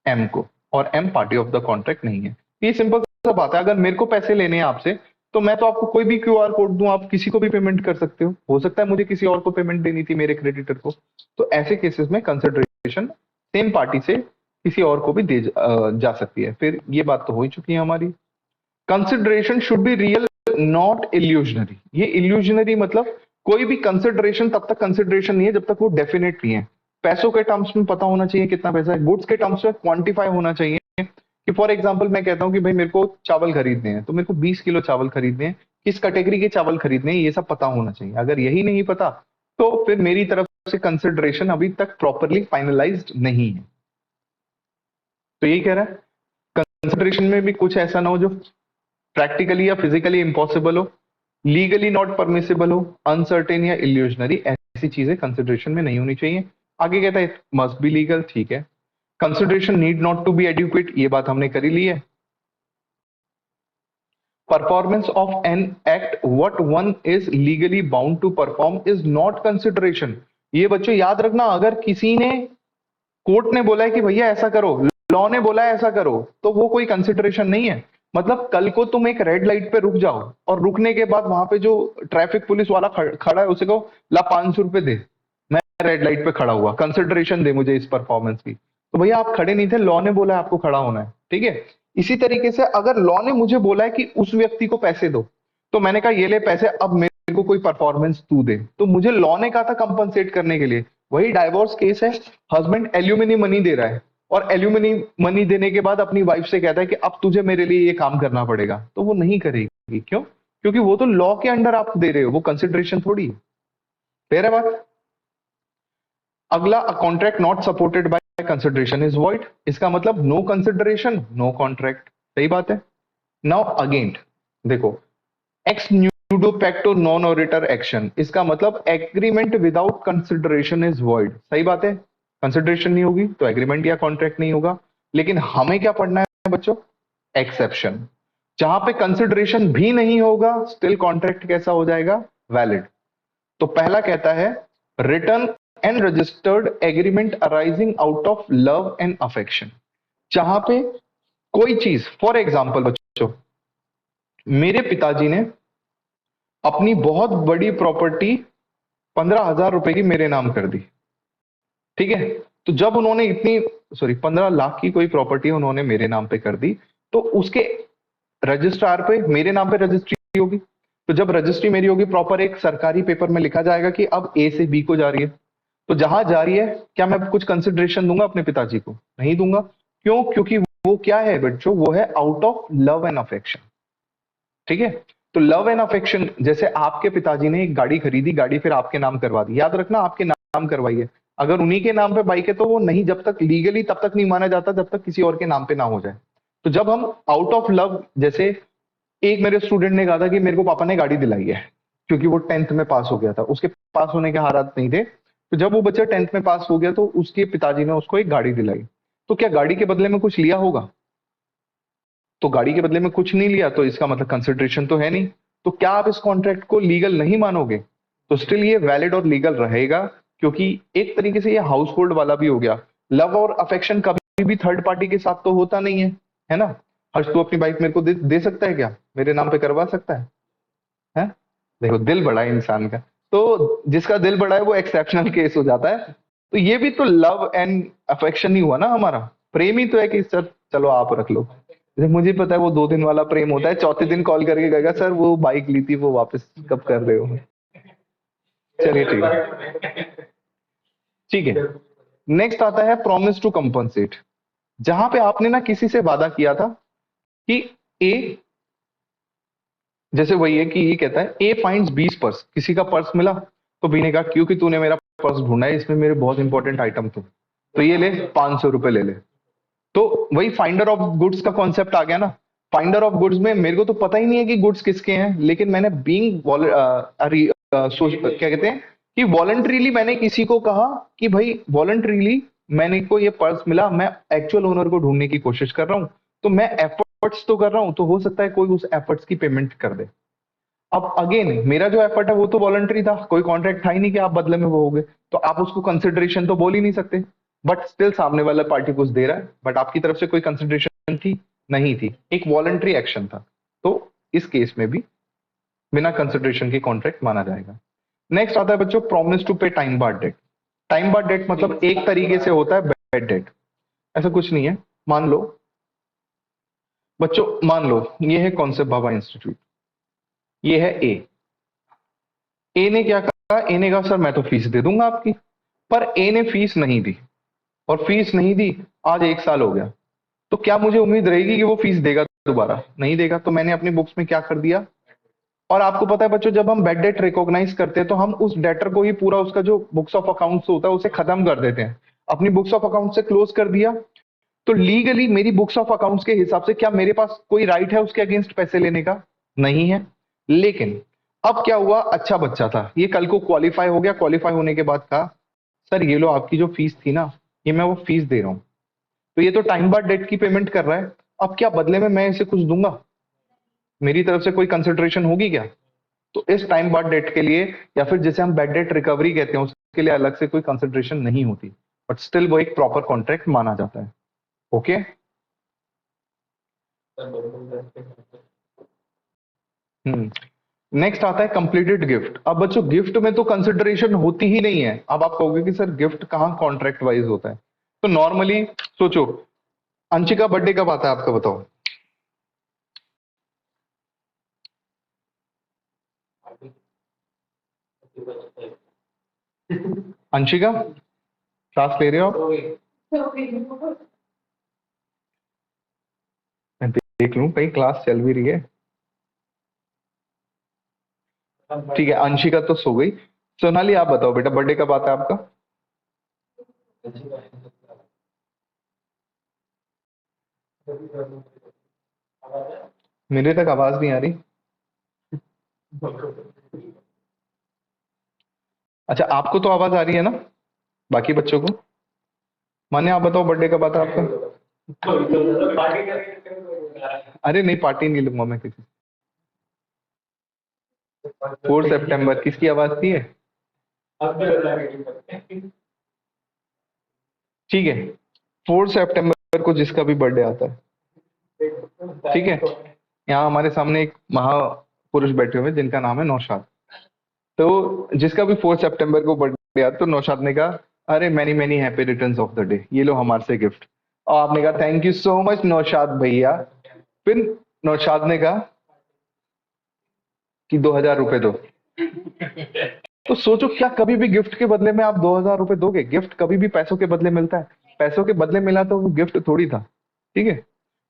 [SPEAKER 1] एम को, और M party of the contract नहीं है। ये सिंपल सा बात है। अगर मेरे को पैसे लेने हैं आपसे, तो मैं तो आपको कोई भी क्यूआर कोड दूं, आप किसी को भी पेमेंट कर सकते हो सकता है मुझे किसी और को पेमेंट देनी थी, मेरे क्रेडिटर को। तो ऐसे केसेस में कंसिडरेशन सेम पार्टी से किसी और को भी जा सकती है। फिर ये बात तो हो ही चुकी है हमारी। Consideration should be real not illusionary. ये इल्यूजनरी मतलब कोई भी कंसिडरेशन तब तक कंसिडरेशन नहीं है जब तक वो डेफिनेट नहीं है। पैसों के टर्म्स में पता होना चाहिए कितना पैसा है, गुड्स के टर्म्स में क्वांटिफाई होना चाहिए कि फॉर एग्जांपल मैं कहता हूं कि भाई मेरे को चावल खरीदने हैं, तो मेरे को 20 किलो चावल खरीदने हैं, किस कैटेगरी के चावल खरीदने हैं, ये सब पता होना चाहिए। अगर यही नहीं पता तो फिर मेरी तरफ से कंसिडरेशन अभी तक प्रॉपरली फाइनलाइज्ड नहीं है। तो यही कह रहा है कंसिडरेशन में भी कुछ ऐसा ना हो जो प्रैक्टिकली या फिजिकली इम्पॉसिबल हो, लीगली नॉट परमिसिबल हो, अनसर्टेन या इल्यूजनरी, ऐसी चीजें कंसिडरेशन में नहीं होनी चाहिए। आगे कहता है मस्ट बी लीगल। ठीक है, consideration need not to be adequate, ये बात हमने करी ली है। Performance of an act what one is legally bound to perform is not consideration. ये बच्चों याद रखना, अगर किसी ने, कोर्ट ने बोला है कि भैया ऐसा करो, लॉ ने बोला है ऐसा करो, तो वो कोई कंसिडरेशन नहीं है। मतलब कल को तुम एक रेड लाइट पे रुक जाओ और रुकने के बाद वहां पे जो ट्रैफिक पुलिस वाला खड़ा है उसे कहो ला 500 रुपए दे, मैं रेड लाइट पे खड़ा हुआ, कंसिडरेशन दे मुझे इस परफॉर्मेंस की। तो भैया आप खड़े नहीं थे, लॉ ने बोला है आपको खड़ा होना है। ठीक है, इसी तरीके से अगर लॉ ने मुझे बोला है कि उस व्यक्ति को पैसे दो, तो मैंने कहा ये ले पैसे, अब मेरे को कोई परफॉर्मेंस तू दे, तो मुझे लॉ ने कहा था कंपनसेट करने के लिए। वही डाइवोर्स केस है, हस्बैंड एल्यूमिनी मनी दे रहा है और एल्यूमिनी मनी देने के बाद अपनी वाइफ से कहता है कि अब तुझे मेरे लिए ये काम करना पड़ेगा, तो वो नहीं करेगी। क्यों? क्योंकि वो तो लॉ के अंडर आप दे रहे हो, वो कंसिडरेशन थोड़ी है। क्लियर है बात? अगला, a contract not supported by consideration is void. इसका मतलब नो कंसिडरेशन नो कॉन्ट्रैक्ट। सही बात है। नाउ अगेन देखो, एक्स सूडो पैक्टो नॉन ऑडिटर एक्शन, इसका मतलब agreement without consideration is void. सही बात है, कंसिडरेशन नहीं होगी तो एग्रीमेंट या कॉन्ट्रैक्ट नहीं होगा। लेकिन हमें क्या पढ़ना है बच्चों, एक्सेप्शन, जहां पे कंसिडरेशन भी नहीं होगा स्टिल कॉन्ट्रैक्ट कैसा हो जाएगा, वैलिड। तो पहला कहता है return and registered agreement arising out of love and affection, जहां पे कोई चीज, फॉर एग्जाम्पल बच्चों, मेरे पिताजी ने अपनी बहुत बड़ी प्रॉपर्टी 15,000 रुपए की मेरे नाम कर दी, ठीक है। तो जब उन्होंने इतनी, सॉरी 15 लाख की कोई प्रॉपर्टी उन्होंने मेरे नाम पे कर दी, तो उसके रजिस्ट्रार पे मेरे नाम पे रजिस्ट्री होगी। तो जब रजिस्ट्री मेरी होगी, प्रॉपर एक सरकारी पेपर में लिखा जाएगा कि अब ए से बी को जा रही है। तो जहां जा रही है, क्या मैं कुछ कंसिडरेशन दूंगा अपने पिताजी को? नहीं दूंगा। क्यों? क्योंकि वो क्या है बच्चों, वो है out of love and affection, ठीक है। तो लव एंड अफेक्शन, जैसे आपके पिताजी ने एक गाड़ी खरीदी, गाड़ी फिर आपके नाम करवा दी, याद रखना आपके नाम करवाई है। अगर उन्हीं के नाम पे बाइक है तो वो नहीं, जब तक लीगली तब तक नहीं माना जाता जब तक किसी और के नाम पे ना हो जाए। तो जब हम आउट ऑफ लव, जैसे एक मेरे स्टूडेंट ने कहा था कि मेरे को पापा ने गाड़ी दिलाई है, क्योंकि वो 10th में पास हो गया था, उसके पास होने के हालात नहीं थे। तो जब वो बच्चा 10th में पास हो गया तो उसके पिताजी ने उसको एक गाड़ी दिलाई। तो क्या गाड़ी के बदले में कुछ लिया होगा? तो गाड़ी के बदले में कुछ नहीं लिया, तो इसका मतलब कंसिडरेशन तो है नहीं। तो क्या आप इस कॉन्ट्रैक्ट को लीगल नहीं मानोगे? तो स्टिल ये वैलिड और लीगल रहेगा, क्योंकि एक तरीके से ये हाउस होल्ड वाला भी हो गया। लव और अफेक्शन कभी भी थर्ड पार्टी के साथ तो होता नहीं है ना। हर्ष, तू अपनी बाइक मेरे को दे सकता है क्या? मेरे नाम पे करवा सकता है? देखो, दिल बड़ा है इंसान का। तो जिसका दिल बड़ा है वो एक्सेप्शनल केस हो जाता है। तो ये भी तो लव एंड अफेक्शन ही हुआ ना हमारा, प्रेम ही तो है कि सर चलो आप रख लो। जैसे मुझे पता है वो 2 दिन वाला प्रेम होता है, चौथे दिन कॉल करके कहेगा सर वो बाइक ली थी वो वापस कब कर रहे हो। चलिए ठीक है, ठीक है। नेक्स्ट आता है प्रॉमिस टू कंपनसेट, जहां पे आपने ना किसी से वादा किया था कि ए, जैसे वही है कि ये कहता है ए फाइंड्स बीस पर्स, किसी का पर्स मिला तो बी ने कहा क्योंकि तूने मेरा पर्स ढूंढा है, इसमें मेरे बहुत इंपॉर्टेंट आइटम थे, तो ये ले 500 रुपए ले ले। तो वही फाइंडर ऑफ गुड्स का कॉन्सेप्ट आ गया ना। फाइंडर ऑफ गुड्स में मेरे को तो पता ही नहीं है कि गुड्स किसके हैं, लेकिन मैंने बीइंग क्या कहते हैं कि वॉलंटरीली मैंने किसी को कहा कि भाई वॉलंटरीली मैंने को ये पर्स मिला, मैं एक्चुअल ओनर को ढूंढने की कोशिश कर रहा हूं, तो मैं एफर्ट्स तो कर रहा हूं, तो हो सकता है कोई उस एफर्ट्स की पेमेंट कर दे। अब अगेन मेरा जो एफर्ट है वो तो वॉलंटरी था, कोई कॉन्ट्रैक्ट था ही नहीं कि आप बदले में वो हो गए, तो आप उसको कंसिडरेशन तो बोल ही नहीं सकते। बट स्टिल सामने वाला पार्टी कुछ दे रहा है, बट आपकी तरफ से कोई कंसिडरेशन थी नहीं थी, एक वॉलंटरी एक्शन था। तो इस केस में भी बिना कंसिडरेशन के कॉन्ट्रैक्ट माना जाएगा। नेक्स्ट आता है बच्चों प्रॉमिस टू पे टाइम बार डेट। टाइम बार डेट मतलब एक तरीके से होता है बेड डेट, ऐसा कुछ नहीं है। मान लो बच्चों, मान लो ये है कॉन्सेप्ट भाभा इंस्टीट्यूट, ये है ए ने क्या कहा, ए ने कहा सर मैं तो फीस दे दूंगा आपकी, पर ए ने फीस नहीं दी, और फीस नहीं दी, आज 1 साल हो गया, तो क्या मुझे उम्मीद रहेगी कि वो फीस देगा? दोबारा नहीं देगा। तो मैंने अपनी बुक्स में क्या कर दिया, और आपको पता है बच्चों जब हम बैड डेट रिकॉग्नाइज करते हैं तो हम उस डेटर को ही पूरा उसका जो बुक्स ऑफ अकाउंट्स होता है उसे खत्म कर देते हैं, अपनी बुक्स ऑफ अकाउंट से क्लोज कर दिया। तो लीगली मेरी बुक्स ऑफ अकाउंट्स के हिसाब से क्या मेरे पास कोई राइट है उसके अगेंस्ट पैसे लेने का? नहीं है। लेकिन अब क्या हुआ, अच्छा बच्चा था ये, कल को क्वालिफाई हो गया, क्वालिफाई होने के बाद कहा सर ये लो आपकी जो फीस थी ना, ये मैं वो फीस दे रहा हूं। तो ये तो टाइम बाद डेट की पेमेंट कर रहा है। अब क्या बदले में मैं इसे कुछ दूंगा? मेरी तरफ से कोई कंसिडरेशन होगी क्या? तो इस टाइम बाद डेट के लिए, या फिर जिसे हम बैड डेट रिकवरी कहते हैं, उसके लिए अलग से कोई कंसिडरेशन नहीं होती, बट स्टिल वो एक प्रॉपर कॉन्ट्रैक्ट माना जाता है। ओके। नेक्स्ट आता है कंप्लीटेड गिफ्ट। अब बच्चों गिफ्ट में तो कंसिडरेशन होती ही नहीं है। अब आप कहोगे कि सर गिफ्ट कहाँ कॉन्ट्रैक्ट वाइज होता है? तो नॉर्मली सोचो, अंशिका बर्थडे कब आता है आपका, बताओ। अंशिका, क्लास ले रहे हो आप? मैं देख लूं कहीं क्लास चल भी रही है। ठीक है, अंशिका तो सो गई। सोनाली आप बताओ बेटा, बर्थडे कब आता है आपका? मेरे तक आवाज नहीं आ रही। अच्छा, आपको तो आवाज आ रही है ना, बाकी बच्चों को? माने आप बताओ, बर्थडे कब आता है आपका? अरे नहीं, पार्टी नहीं लूंगा मैं किसी। 4 सितंबर किसकी आवाज थी है? ठीक है, 4 सितंबर को जिसका भी बर्थडे आता है, ठीक है, यहाँ हमारे सामने एक महापुरुष बैठे हुए हैं जिनका नाम है नौशाद। तो जिसका भी 4 सितंबर को बर्थडे आता तो नौशाद ने कहा, अरे many many happy returns of the day, ये लो हमारे से गिफ्ट। और आपने कहा thank you so much Naushad भैया। फिर नौशाद ने कहा कि 2,000 रुपए दो। तो सोचो, क्या कभी भी गिफ्ट के बदले में आप 2,000 रुपए दोगे? गिफ्ट कभी भी पैसों के बदले मिलता है? पैसों के बदले मिला तो वो गिफ्ट थोड़ी था। ठीक है,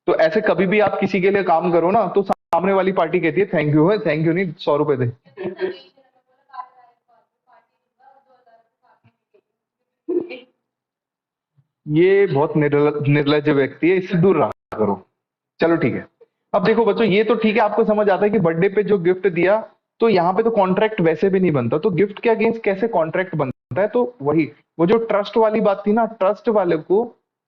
[SPEAKER 1] तो ऐसे कभी भी आप किसी के लिए काम करो ना, तो सामने वाली पार्टी कहती है थैंक यू है, थैंक यू नहीं, 100 रुपए दे। ये बहुत निर्लज व्यक्ति है, इससे दूर रहा करो। चलो ठीक है। अब देखो बच्चों, ये तो ठीक है, आपको समझ आता है कि बर्थडे पे जो गिफ्ट दिया, तो यहाँ पे तो कॉन्ट्रैक्ट वैसे भी नहीं बनता, तो गिफ्ट के अगेंस्ट कैसे कॉन्ट्रैक्ट बनता है? तो वही, वो जो ट्रस्ट वाली बात थी ना, ट्रस्ट वाले को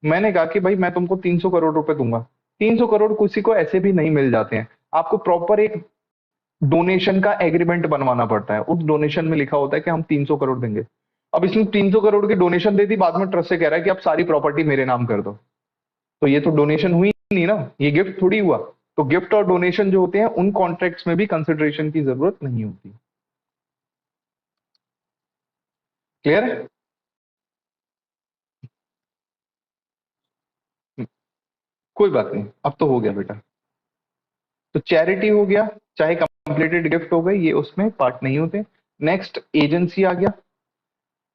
[SPEAKER 1] मैंने कहा कि भाई मैं तुमको 300 करोड़ रुपए दूंगा। 300 करोड़ किसी को ऐसे भी नहीं मिल जाते हैं। आपको प्रॉपर एक डोनेशन का एग्रीमेंट बनवाना पड़ता है, उस डोनेशन में लिखा होता है कि हम 300 करोड़ देंगे। अब इसने 300 करोड़ की डोनेशन दे दी, बाद में ट्रस्ट से कह रहा है कि आप सारी प्रॉपर्टी मेरे नाम कर दो। तो ये तो डोनेशन हुई नहीं ना, ये गिफ्ट थोड़ी हुआ। तो गिफ्ट और डोनेशन जो होते हैं, उन कॉन्ट्रैक्ट्स में भी कंसिडरेशन की जरूरत नहीं होती। क्लियर है? कोई बात नहीं, अब तो हो गया बेटा। तो चैरिटी हो गया, चाहे कंप्लीटेड गिफ्ट हो गई, ये उसमें पार्ट नहीं होते। नेक्स्ट एजेंसी आ गया।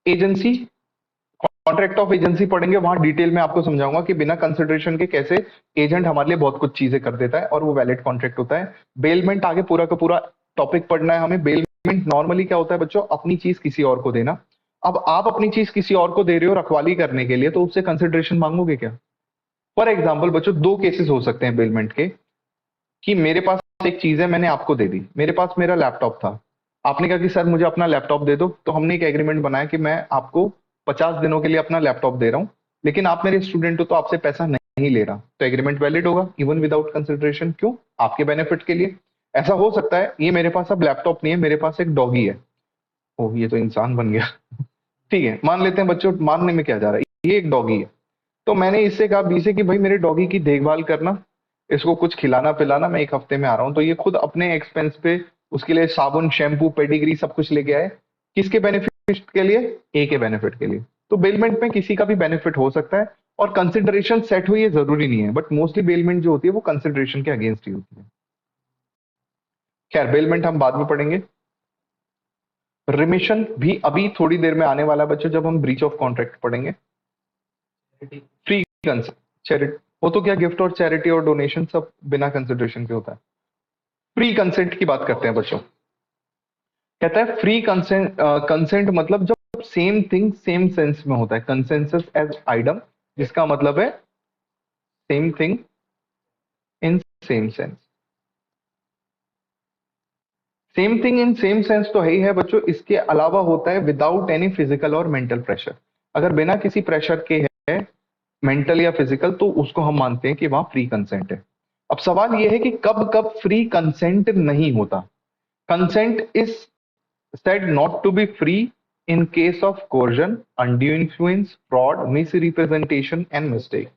[SPEAKER 1] एजेंसी, कॉन्ट्रैक्ट ऑफ एजेंसी पढ़ेंगे, वहां डिटेल में आपको समझाऊंगा कि बिना कंसिडरेशन के कैसे एजेंट हमारे लिए बहुत कुछ चीजें कर देता है और वो वैलिड कॉन्ट्रैक्ट होता है। बेलमेंट आगे पूरा का पूरा टॉपिक पढ़ना है हमें। बेलमेंट नॉर्मली क्या होता है बच्चों? अपनी चीज किसी और को देना। अब आप अपनी चीज किसी और को दे रहे हो रखवाली करने के लिए, तो उससे कंसिडरेशन मांगोगे क्या? फॉर एग्जाम्पल बच्चों, दो केसेस हो सकते हैं बेलमेंट के, कि मेरे पास एक चीज है, मैंने आपको दे दी। मेरे पास मेरा लैपटॉप था, आपने कहा कि सर मुझे अपना लैपटॉप दे दो, तो हमने एक एग्रीमेंट बनाया कि मैं आपको 50 दिनों के लिए अपना लैपटॉप दे रहा हूं, लेकिन आप मेरे स्टूडेंट हो तो आपसे पैसा नहीं ले रहा, तो एग्रीमेंट वैलिड होगा इवन विदाउट कंसिडरेशन। क्यों? आपके बेनिफिट के लिए। ऐसा हो सकता है, ये मेरे पास अब लैपटॉप नहीं है, मेरे पास एक डॉगी है। ओह, ये तो इंसान बन गया। ठीक है, मान लेते हैं बच्चों, मानने में क्या जा रहा है, ये एक डॉगी है। तो मैंने इससे कहा, बी से, कि भाई मेरे डॉगी की देखभाल करना, इसको कुछ खिलाना पिलाना, मैं 1 हफ्ते में आ रहा हूँ। तो ये खुद अपने एक्सपेंस पे उसके लिए साबुन, शैम्पू, पेडिग्री सब कुछ लेके आए। किसके बेनिफिट के लिए? ए के बेनिफिट के लिए। तो बेलमेंट में किसी का भी बेनिफिट हो सकता है, और कंसिडरेशन सेट हुई है जरूरी नहीं है, बट मोस्टली बेलमेंट जो होती है वो कंसिडरेशन के अगेंस्ट ही होती है। खैर, बेलमेंट हम बाद में पढ़ेंगे। रिमिशन भी अभी थोड़ी देर में आने वाला है बच्चों, जब हम ब्रीच ऑफ कॉन्ट्रैक्ट पढ़ेंगे। फ्री कंसेंट, चैरिटी, वो तो क्या, गिफ्ट और चैरिटी और डोनेशन सब बिना कंसिडरेशन के होता है। फ्री कंसेंट की बात करते हैं बच्चों। कहता है फ्री कंसेंट, कंसेंट मतलब जब सेम थिंग सेम सेंस में होता है, कंसेंसस एज आइडम, जिसका मतलब है same thing in same sense. Same thing in same sense तो है ही है बच्चों, इसके अलावा होता है विदाउट एनी फिजिकल और मेंटल प्रेशर। अगर बिना किसी प्रेशर के है, मेंटल या फिजिकल, तो उसको हम मानते हैं कि वहां फ्री कंसेंट है। अब सवाल यह है कि कब कब फ्री कंसेंट नहीं होता। Consent is said not to be free in case of coercion, undue influence, fraud, misrepresentation and mistake।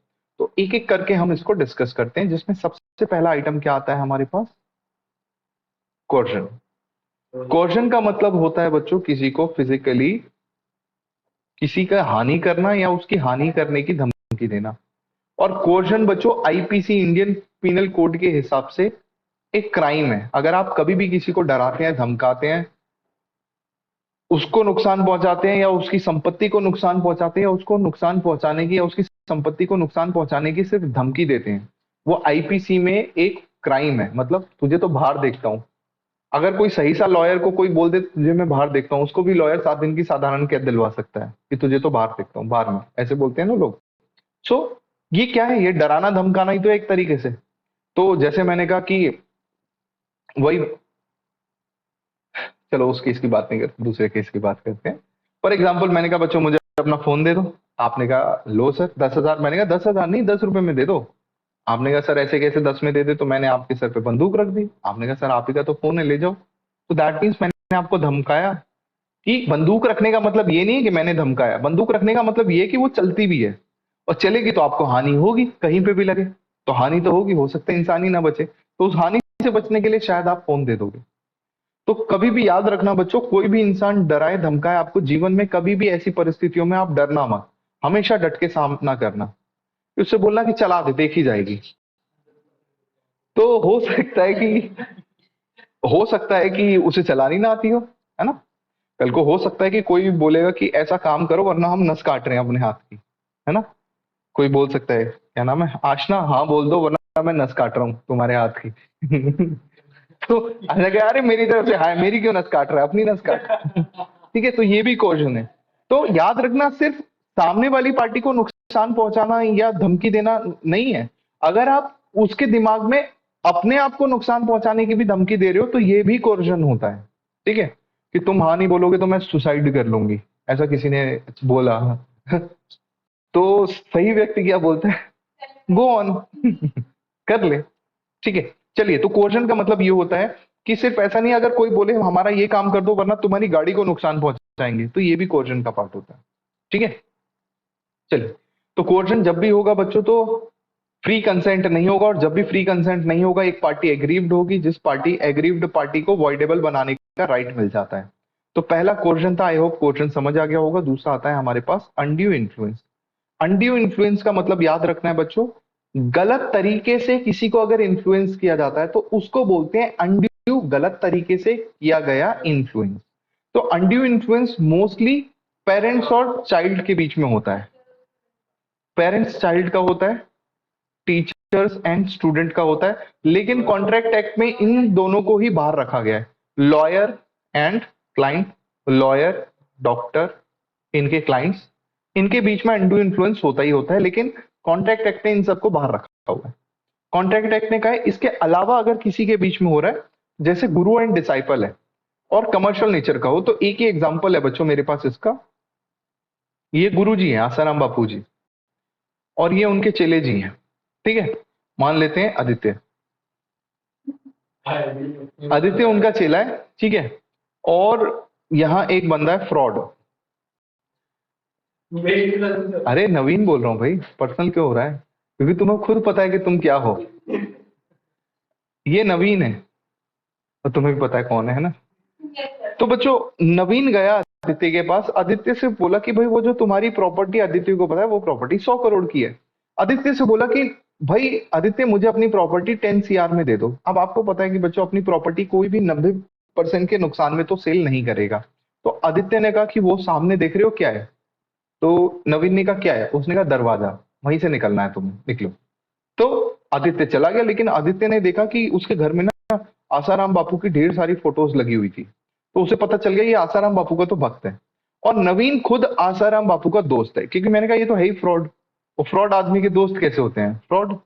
[SPEAKER 1] तो एक एक करके हम इसको डिस्कस करते हैं, जिसमें सबसे पहला आइटम क्या आता है हमारे पास? कोर्जन। कोर्जन का मतलब होता है बच्चों, किसी को फिजिकली किसी का हानि करना या उसकी हानि करने की धमकी देना। और कोर्जन बच्चों आईपीसी, इंडियन पिनल कोड के हिसाब से एक क्राइम है। अगर आप कभी भी किसी को डराते हैं, धमकाते हैं, उसको नुकसान पहुंचाते हैं, या उसकी संपत्ति को नुकसान पहुंचाते हैं, या उसको नुकसान पहुंचाने की या उसकी संपत्ति को नुकसान पहुंचाने की सिर्फ धमकी देते हैं, वो आईपीसी में एक क्राइम है। मतलब तुझे तो बाहर देखता हूं, अगर कोई सही सा लॉयर को कोई बोल दे तुझे मैं बाहर देखता हूँ, उसको भी लॉयर 7 दिन की साधारण कैद दिलवा सकता है कि तुझे तो बाहर देखता हूँ, बाहर में, ऐसे बोलते हैं ना लोग। सो ये क्या है? ये डराना धमकाना ही तो एक तरीके से। तो जैसे मैंने कहा कि वही चलो उस केस की बात नहीं करते, दूसरे केस की बात करते हैं। फॉर एग्जाम्पल मैंने कहा बच्चों मुझे अपना फोन दे दो। आपने कहा लो सर 10,000। मैंने कहा 10,000 नहीं, 10 रुपए में दे दो। आपने कहा सर ऐसे कैसे 10 में दे दे, तो मैंने आपके सर पे बंदूक रख दी। आपने कहा सर आप ही का तो फोन है, ले जाओ। तो दैट मीन्स मैंने आपको धमकाया। कि बंदूक रखने का मतलब ये नहीं है कि मैंने धमकाया, बंदूक रखने का मतलब ये है कि वो चलती भी है। और चलेगी तो आपको हानि होगी, कहीं पे भी लगे तो हानि तो होगी, हो सकता है इंसान ही ना बचे, तो उस हानि से बचने के लिए शायद आप फोन दे दोगे। तो कभी भी याद रखना बच्चों, कोई भी इंसान डराए धमकाए आपको जीवन में, कभी भी ऐसी परिस्थितियों में आप डरना मत। हमेशा डट के सामना करना। उससे बोलना कि चला दे, देखी जाएगी। तो हो सकता है कि उसे चलानी ना आती हो, है ना। कल को हो सकता है कि कोई बोलेगा कि ऐसा काम करो वरना हम नस काट रहे हैं अपने हाथ की, है ना। कोई बोल सकता है क्या नाम है आशना, हाँ बोल दो वरना मैं नस काट रहा हूँ तुम्हारे हाथ की। तो आशना कहे अरे मेरी तरफ से, हाय मेरी क्यों नस काट रहा है, अपनी नस काट। ठीक है, तो ये भी कॉशन है। तो याद रखना, सिर्फ सामने वाली पार्टी को नुकसान पहुंचाना या धमकी देना नहीं है। अगर आप उसके दिमाग में अपने आप को नुकसान पहुंचाने की भी धमकी दे रहे हो तो ये भी कोर्जन होता है। ठीक है, कि तुम हाँ नहीं बोलोगे तो मैं सुसाइड कर लूंगी, ऐसा किसी ने बोला। तो सही व्यक्ति क्या बोलता है, गो ऑन। कर ले। ठीक है, चलिए। तो कोर्जन का मतलब ये होता है कि सिर्फ ऐसा नहीं, अगर कोई बोले हमारा ये काम कर दो वरना तुम्हारी गाड़ी को नुकसान पहुंचाएंगे, तो ये भी कोर्जन का पार्ट होता है। ठीक है, चलिए। तो कोर्जन जब भी होगा बच्चों तो फ्री कंसेंट नहीं होगा, और जब भी फ्री कंसेंट नहीं होगा एक पार्टी एग्रीव्ड होगी, जिस पार्टी एग्रीव्ड पार्टी को वॉइडेबल बनाने का राइट मिल जाता है। तो पहला कोर्जन था, आई होप कोर्जन समझ आ गया होगा। दूसरा आता है हमारे पास अनड्यू इन्फ्लुएंस। अनड्यू इन्फ्लुएंस का मतलब याद रखना है बच्चों, गलत तरीके से किसी को अगर इन्फ्लुएंस किया जाता है तो उसको बोलते हैं अनड्यू, गलत तरीके से किया गया इन्फ्लुएंस। तो अनड्यू इन्फ्लुएंस मोस्टली पेरेंट्स और चाइल्ड के बीच में होता है। पेरेंट्स चाइल्ड का होता है, टीचर्स एंड स्टूडेंट का होता है, लेकिन कॉन्ट्रैक्ट एक्ट में इन दोनों को ही बाहर रखा गया है। Lawyer and client, lawyer doctor, इनके क्लाइंट्स, इनके बीच में अनडू इन्फ्लुएंस होता ही होता है, लेकिन कॉन्ट्रैक्ट एक्ट ने इन सबको बाहर रखा हुआ है। कॉन्ट्रैक्ट एक्ट ने कहा है इसके अलावा अगर किसी के बीच में हो रहा है, जैसे गुरु एंड डिसाइपल है और कमर्शियल नेचर का हो, तो एक ही एग्जाम्पल है बच्चों मेरे पास इसका। ये गुरु जी हैं आसाराम बापू जी, और ये उनके चेले जी हैं। ठीक है, मान लेते हैं आदित्य, आदित्य उनका चेला है। ठीक है, और यहाँ एक बंदा है फ्रॉड। अरे नवीन बोल रहा हूँ भाई, पर्सनल क्यों हो रहा है, क्योंकि तुम्हें खुद पता है कि तुम क्या हो। ये नवीन है और तुम्हें भी पता है कौन है ना। तो बच्चों नवीन गया आदित्य के पास, आदित्य से बोला कि भाई वो जो तुम्हारी प्रॉपर्टी, आदित्य को पता है वो प्रॉपर्टी 100 करोड़ की है। आदित्य से बोला कि भाई आदित्य मुझे अपनी प्रॉपर्टी 10 CR में दे दो। अब आपको पता है कि बच्चों अपनी प्रॉपर्टी कोई भी 90% के नुकसान में तो सेल नहीं करेगा। तो आदित्य ने कहा कि वो सामने देख रहे हो क्या है। तो नवीन ने कहा क्या है, उसने कहा दरवाजा, वहीं से निकलना है तुम्हें, निकलो। तो आदित्य चला गया, लेकिन आदित्य ने देखा कि उसके घर में ना आसाराम बापू की ढेर सारी फोटोज लगी हुई थी। तो उसे पता चल गया ये आसाराम बापू का तो भक्त है, और नवीन खुद आसाराम बापू का दोस्त है, क्योंकि मैंने कहा ये तो है ही फ्रॉड। वो फ्रॉड आदमी के दोस्त कैसे होते हैं, फ्रॉड।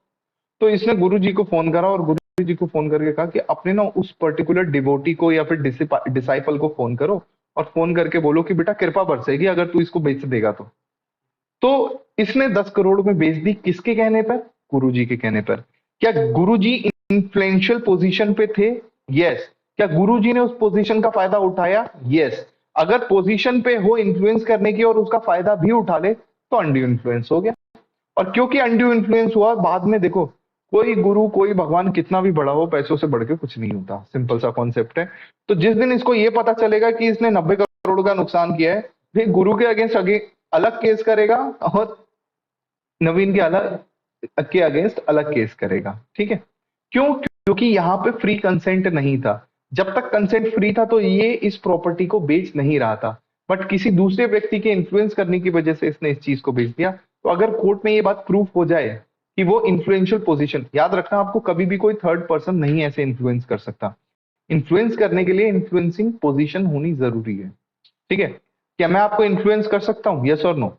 [SPEAKER 1] तो इसने गुरु जी को फोन करा, और गुरु जी को फोन करके कहा कि अपने ना उस पर्टिकुलर डिवोटी को या फिर डिसाइपल को फोन करो, और फोन करके बोलो कि बेटा कृपा बरसेगी अगर तू इसको बेच देगा तो इसने 10 करोड़ में बेच दी, किसके कहने पर, गुरुजी के कहने पर। क्या गुरुजी इन्फ्लुएंशियल पोजीशन पे थे, यस। क्या गुरुजी ने उस पोजीशन का फायदा उठाया, यस। अगर पोजीशन पे हो इन्फ्लुएंस करने की और उसका फायदा भी उठा ले तो अनड्यू इन्फ्लुएंस हो गया। और क्योंकि अनड्यू इन्फ्लुएंस हुआ, बाद में देखो कोई गुरु कोई भगवान कितना भी बड़ा हो, पैसों से बढ़ के कुछ नहीं होता, सिंपल सा कॉन्सेप्ट है। तो जिस दिन इसको ये पता चलेगा कि इसने 90 करोड़ का नुकसान किया है, फिर गुरु के अगेंस्ट अलग केस करेगा, और नवीन के अगेंस्ट अलग केस करेगा। ठीक है, क्यों, क्योंकि यहाँ पे फ्री कंसेंट नहीं था। जब तक कंसेंट फ्री था तो ये इस प्रॉपर्टी को बेच नहीं रहा था, बट किसी दूसरे व्यक्ति के इन्फ्लुएंस करने की वजह से इसने इस चीज को बेच दिया। तो अगर कोर्ट में ये बात प्रूफ हो जाए कि वो इन्फ्लुएंशियल पोजीशन, याद रखना आपको कभी भी कोई थर्ड पर्सन नहीं ऐसे इन्फ्लुएंस कर सकता। इन्फ्लुएंस करने के लिए इन्फ्लुएंसिंग पोजीशन होनी जरूरी है। ठीक है, क्या मैं आपको इन्फ्लुएंस कर सकता हूँ, यस और नो?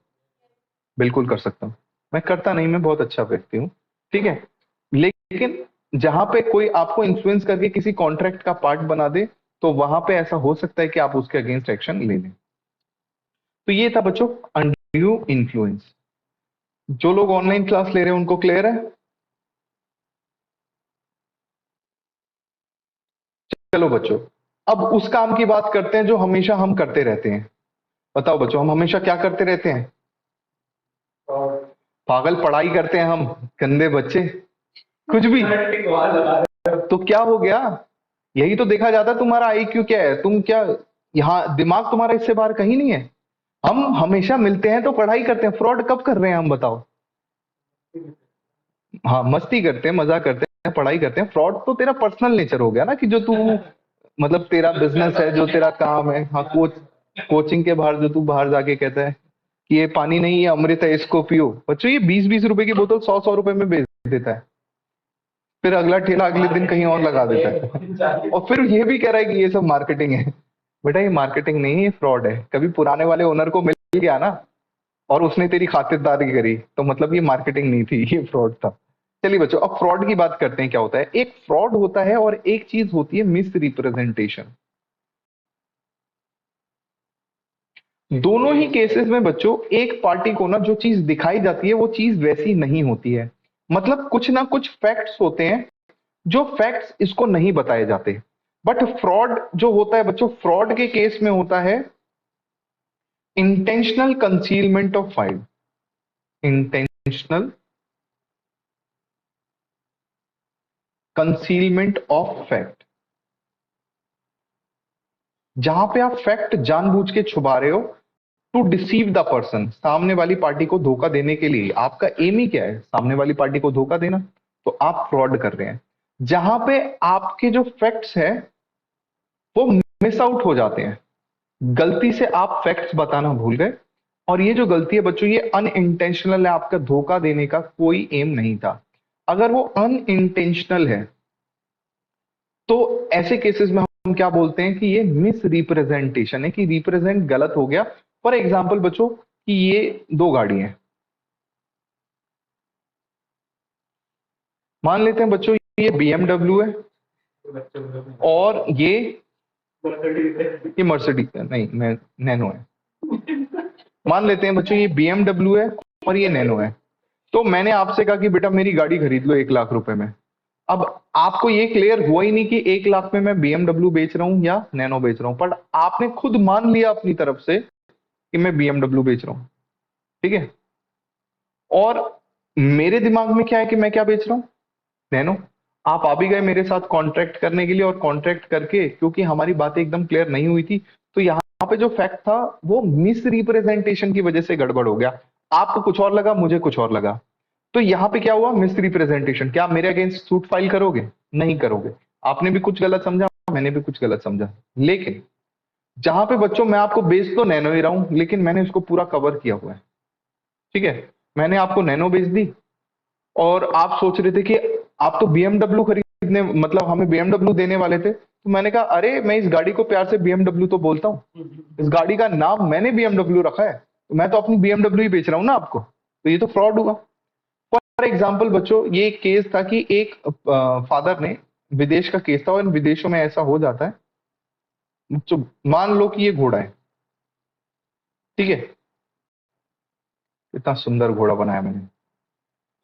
[SPEAKER 1] बिल्कुल कर सकता हूँ। मैं करता नहीं, मैं बहुत अच्छा व्यक्ति हूँ। ठीक है, लेकिन जहां पे कोई आपको इन्फ्लुएंस करके किसी कॉन्ट्रैक्ट का पार्ट बना दे, तो वहां पे ऐसा हो सकता है कि आप उसके अगेंस्ट एक्शन ले लें। तो ये था बच्चों अनड्यू इन्फ्लुएंस। जो लोग ऑनलाइन क्लास ले रहे हैं उनको क्लियर है? चलो बच्चों, अब उस काम की बात करते हैं जो हमेशा हम करते रहते हैं। बताओ बच्चों, हम हमेशा क्या करते रहते हैं? पागल पढ़ाई करते हैं हम, गंदे बच्चे, कुछ भी। तो क्या हो गया? यही तो देखा जाता है तुम्हारा आईक्यू क्या है, तुम क्या, यहाँ दिमाग तुम्हारा इससे बाहर कहीं नहीं है। हम हमेशा मिलते हैं तो पढ़ाई करते हैं, फ्रॉड कब कर रहे हैं हम बताओ? हाँ, मस्ती करते हैं, मजाक करते हैं, पढ़ाई करते हैं। फ्रॉड तो तेरा पर्सनल नेचर हो गया ना, कि जो तू मतलब तेरा बिजनेस है, जो तेरा काम है। हाँ, कोचिंग के बाहर जो तू बाहर जाके कहता है कि ये पानी नहीं, ये अमृत है, इसको पियो। बच्चों, ये 20-20 रुपए की बोतल 100-100 रुपए में बेच देता है। फिर अगला ठेला अगले दिन कहीं और लगा देता है और फिर ये भी कह रहा है कि ये सब मार्केटिंग है। बेटा, ये मार्केटिंग नहीं है, ये फ्रॉड है। कभी पुराने वाले ओनर को मिल गया ना और उसने तेरी खातिरदारी करी, तो मतलब ये मार्केटिंग नहीं थी, ये फ्रॉड था। चलिए बच्चों, अब फ्रॉड की बात करते हैं। क्या होता है? एक फ्रॉड होता है और एक चीज होती है मिस रिप्रेजेंटेशन। दोनों ही केसेस में बच्चों, एक पार्टी को ना जो चीज दिखाई जाती है वो चीज वैसी नहीं होती है। मतलब कुछ ना कुछ फैक्ट्स होते हैं, जो फैक्ट्स इसको नहीं बताए जाते। बट फ्रॉड जो होता है बच्चों, फ्रॉड के केस में होता है intentional concealment of file. Intentional concealment of fact. जहां पे आप फैक्ट जानबूझ के छुपा रहे हो टू डिसीव द पर्सन, सामने वाली पार्टी को धोखा देने के लिए। आपका एम ही क्या है? सामने वाली पार्टी को धोखा देना। तो आप फ्रॉड कर रहे हैं। जहां पे आपके जो फैक्ट्स है वो मिस आउट हो जाते हैं, गलती से आप फैक्ट्स बताना भूल गए। और ये जो गलती है बच्चों, ये अनइंटेंशनल है, आपका धोखा देने का कोई एम नहीं था। अगर वो अनइंटेंशनल है तो ऐसे केसेस में हम क्या बोलते हैं कि ये मिस रिप्रेजेंटेशन है, कि रिप्रेजेंट गलत हो गया। फॉर एग्जाम्पल बच्चों, कि ये दो गाड़ी हैं, मान लेते हैं बच्चों ये BMW है और ये मर्सिडीज नहीं, नैनो है। मान लेते हैं बच्चों ये BMW है और ये नैनो है। तो मैंने आपसे कहा कि बेटा मेरी गाड़ी खरीद लो 1 लाख रुपए में। अब आपको ये क्लियर हुआ ही नहीं कि 1 लाख में मैं BMW बेच रहा हूं या नैनो बेच रहा हूं, पर आपने खुद मान लिया अपनी तरफ से कि मैं BMW बेच रहा हूं। ठीक है? और मेरे दिमाग में क्या है कि मैं क्या बेच रहा हूं? नैनो। आप आ भी गए मेरे साथ कॉन्ट्रैक्ट करने के लिए, और कॉन्ट्रैक्ट करके क्योंकि हमारी बातें एकदम क्लियर नहीं हुई थी, तो यहाँ पे जो फैक्ट था वो मिस रिप्रेजेंटेशन की वजह से गड़बड़ हो गया। आपको कुछ और लगा, मुझे कुछ और लगा। तो यहाँ पे क्या हुआ? Miss representation. क्या आप मेरे अगेंस्ट सूट फाइल करोगे? नहीं करोगे। आपने भी कुछ गलत समझा, मैंने भी कुछ गलत समझा। लेकिन जहां पे बच्चों मैं आपको बेच तो नैनो ही रहा हूं, लेकिन मैंने इसको पूरा कवर किया हुआ है। ठीक है? मैंने आपको नैनो बेच दी और आप सोच रहे थे कि आप तो BMW खरीदने, मतलब हमें BMW देने वाले थे। तो मैंने कहा अरे मैं इस गाड़ी को प्यार से BMW तो बोलता हूँ, इस गाड़ी का नाम मैंने BMW रखा है, तो मैं तो अपनी BMW ही बेच रहा हूँ ना आपको। तो ये तो फ्रॉड हुआ। फॉर एग्जाम्पल बच्चों, ये एक केस था कि एक फादर ने, विदेश का केस था और विदेशों में ऐसा हो जाता है। तो मान लो कि ये घोड़ा है। ठीक है? इतना सुंदर घोड़ा बनाया मैंने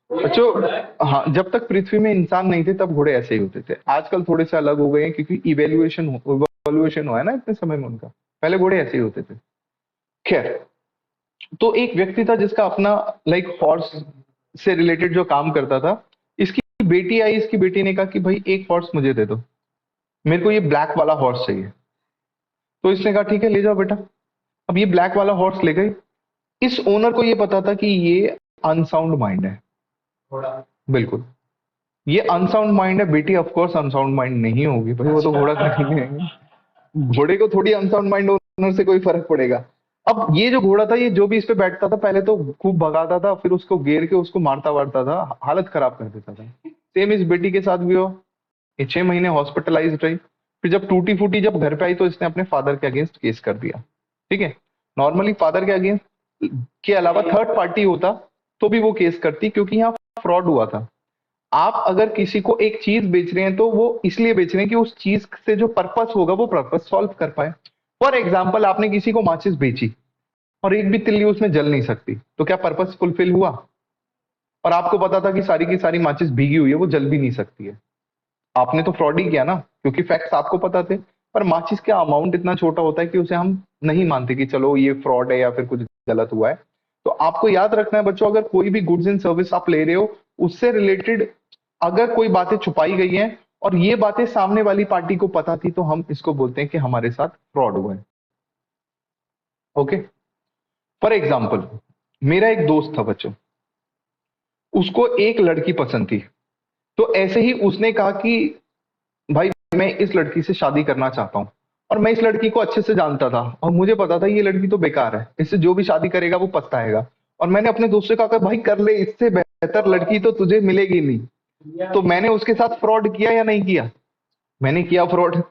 [SPEAKER 1] बच्चों। हाँ, जब तक पृथ्वी में इंसान नहीं थे तब घोड़े ऐसे ही होते थे। आजकल थोड़े से अलग हो गए हैं क्योंकि इवोल्यूशन हुआ है ना इतने समय में उनका। पहले घोड़े ऐसे ही होते थे। खैर, तो एक व्यक्ति था जिसका अपना लाइक हॉर्स से रिलेटेड जो काम करता था। इसकी बेटी आई, इसकी बेटी ने कहा कि भाई एक हॉर्स मुझे दे दो, मेरे को ये ब्लैक वाला हॉर्स चाहिए। तो इसने कहा ठीक है ले जाओ बेटा। अब ये ब्लैक वाला हॉर्स ले गई। इस ओनर को ये पता था कि ये अनसाउंड माइंड है। बिल्कुल, ये अनसाउंड माइंड है। बेटी ऑफ कोर्स अनसाउंड माइंड नहीं होगी भाई, वो तो घोड़ा खरीदने है। घोड़े को थोड़ी अनसाउंड माइंड ओनर से कोई फर्क पड़ेगा। अब ये जो घोड़ा था, ये जो भी इस पे बैठता था पहले तो खूब भगाता था, फिर उसको घेर के उसको मारता वारता था, हालत खराब कर देता था। सेम इस बेटी के साथ भी हो। ये 6 महीने हॉस्पिटलाइज रही। फिर जब टूटी फूटी जब घर पे आई तो इसने अपने फादर के अगेंस्ट केस कर दिया। ठीक है? नॉर्मली फादर के अगेंस्ट के अलावा थर्ड पार्टी होता तो भी वो केस करती, क्योंकि यहाँ फ्रॉड हुआ था। आप अगर किसी को एक चीज बेच रहे हैं तो वो इसलिए बेच रहे हैं कि उस चीज से जो पर्पस होगा वो पर्पस सॉल्व कर पाए। फॉर एग्जाम्पल, आपने किसी को माचिस बेची और एक भी तिल्ली उसमें जल नहीं सकती, तो क्या पर्पस फुलफिल हुआ? और आपको पता था कि सारी की सारी माचिस भीगी हुई है, वो जल भी नहीं सकती है। आपने तो फ्रॉड ही किया ना, क्योंकि फैक्ट्स आपको पता थे। पर माचिस का अमाउंट इतना छोटा होता है कि उसे हम नहीं मानते कि चलो ये फ्रॉड है या फिर कुछ गलत हुआ है। तो आपको याद रखना है बच्चों, अगर कोई भी गुड्स एंड सर्विस आप ले रहे हो, उससे रिलेटेड अगर कोई बातें छुपाई गई हैं और ये बातें सामने वाली पार्टी को पता थी, तो हम इसको बोलते हैं कि हमारे साथ फ्रॉड हुआ है। ओके। फॉर एग्जाम्पल, मेरा एक दोस्त था बच्चों, उसको एक लड़की पसंद थी। तो ऐसे ही उसने कहा कि भाई मैं इस लड़की से शादी करना चाहता हूँ। और मैं इस लड़की को अच्छे से जानता था और मुझे पता था ये लड़की तो बेकार है, इससे जो भी शादी करेगा वो पछताएगा। और मैंने अपने दोस्त से कहा भाई कर ले, इससे बेहतर लड़की तो तुझे मिलेगी नहीं। तो मैंने उसके साथ फ्रॉड किया या नहीं किया? मैंने किया फ्रॉड।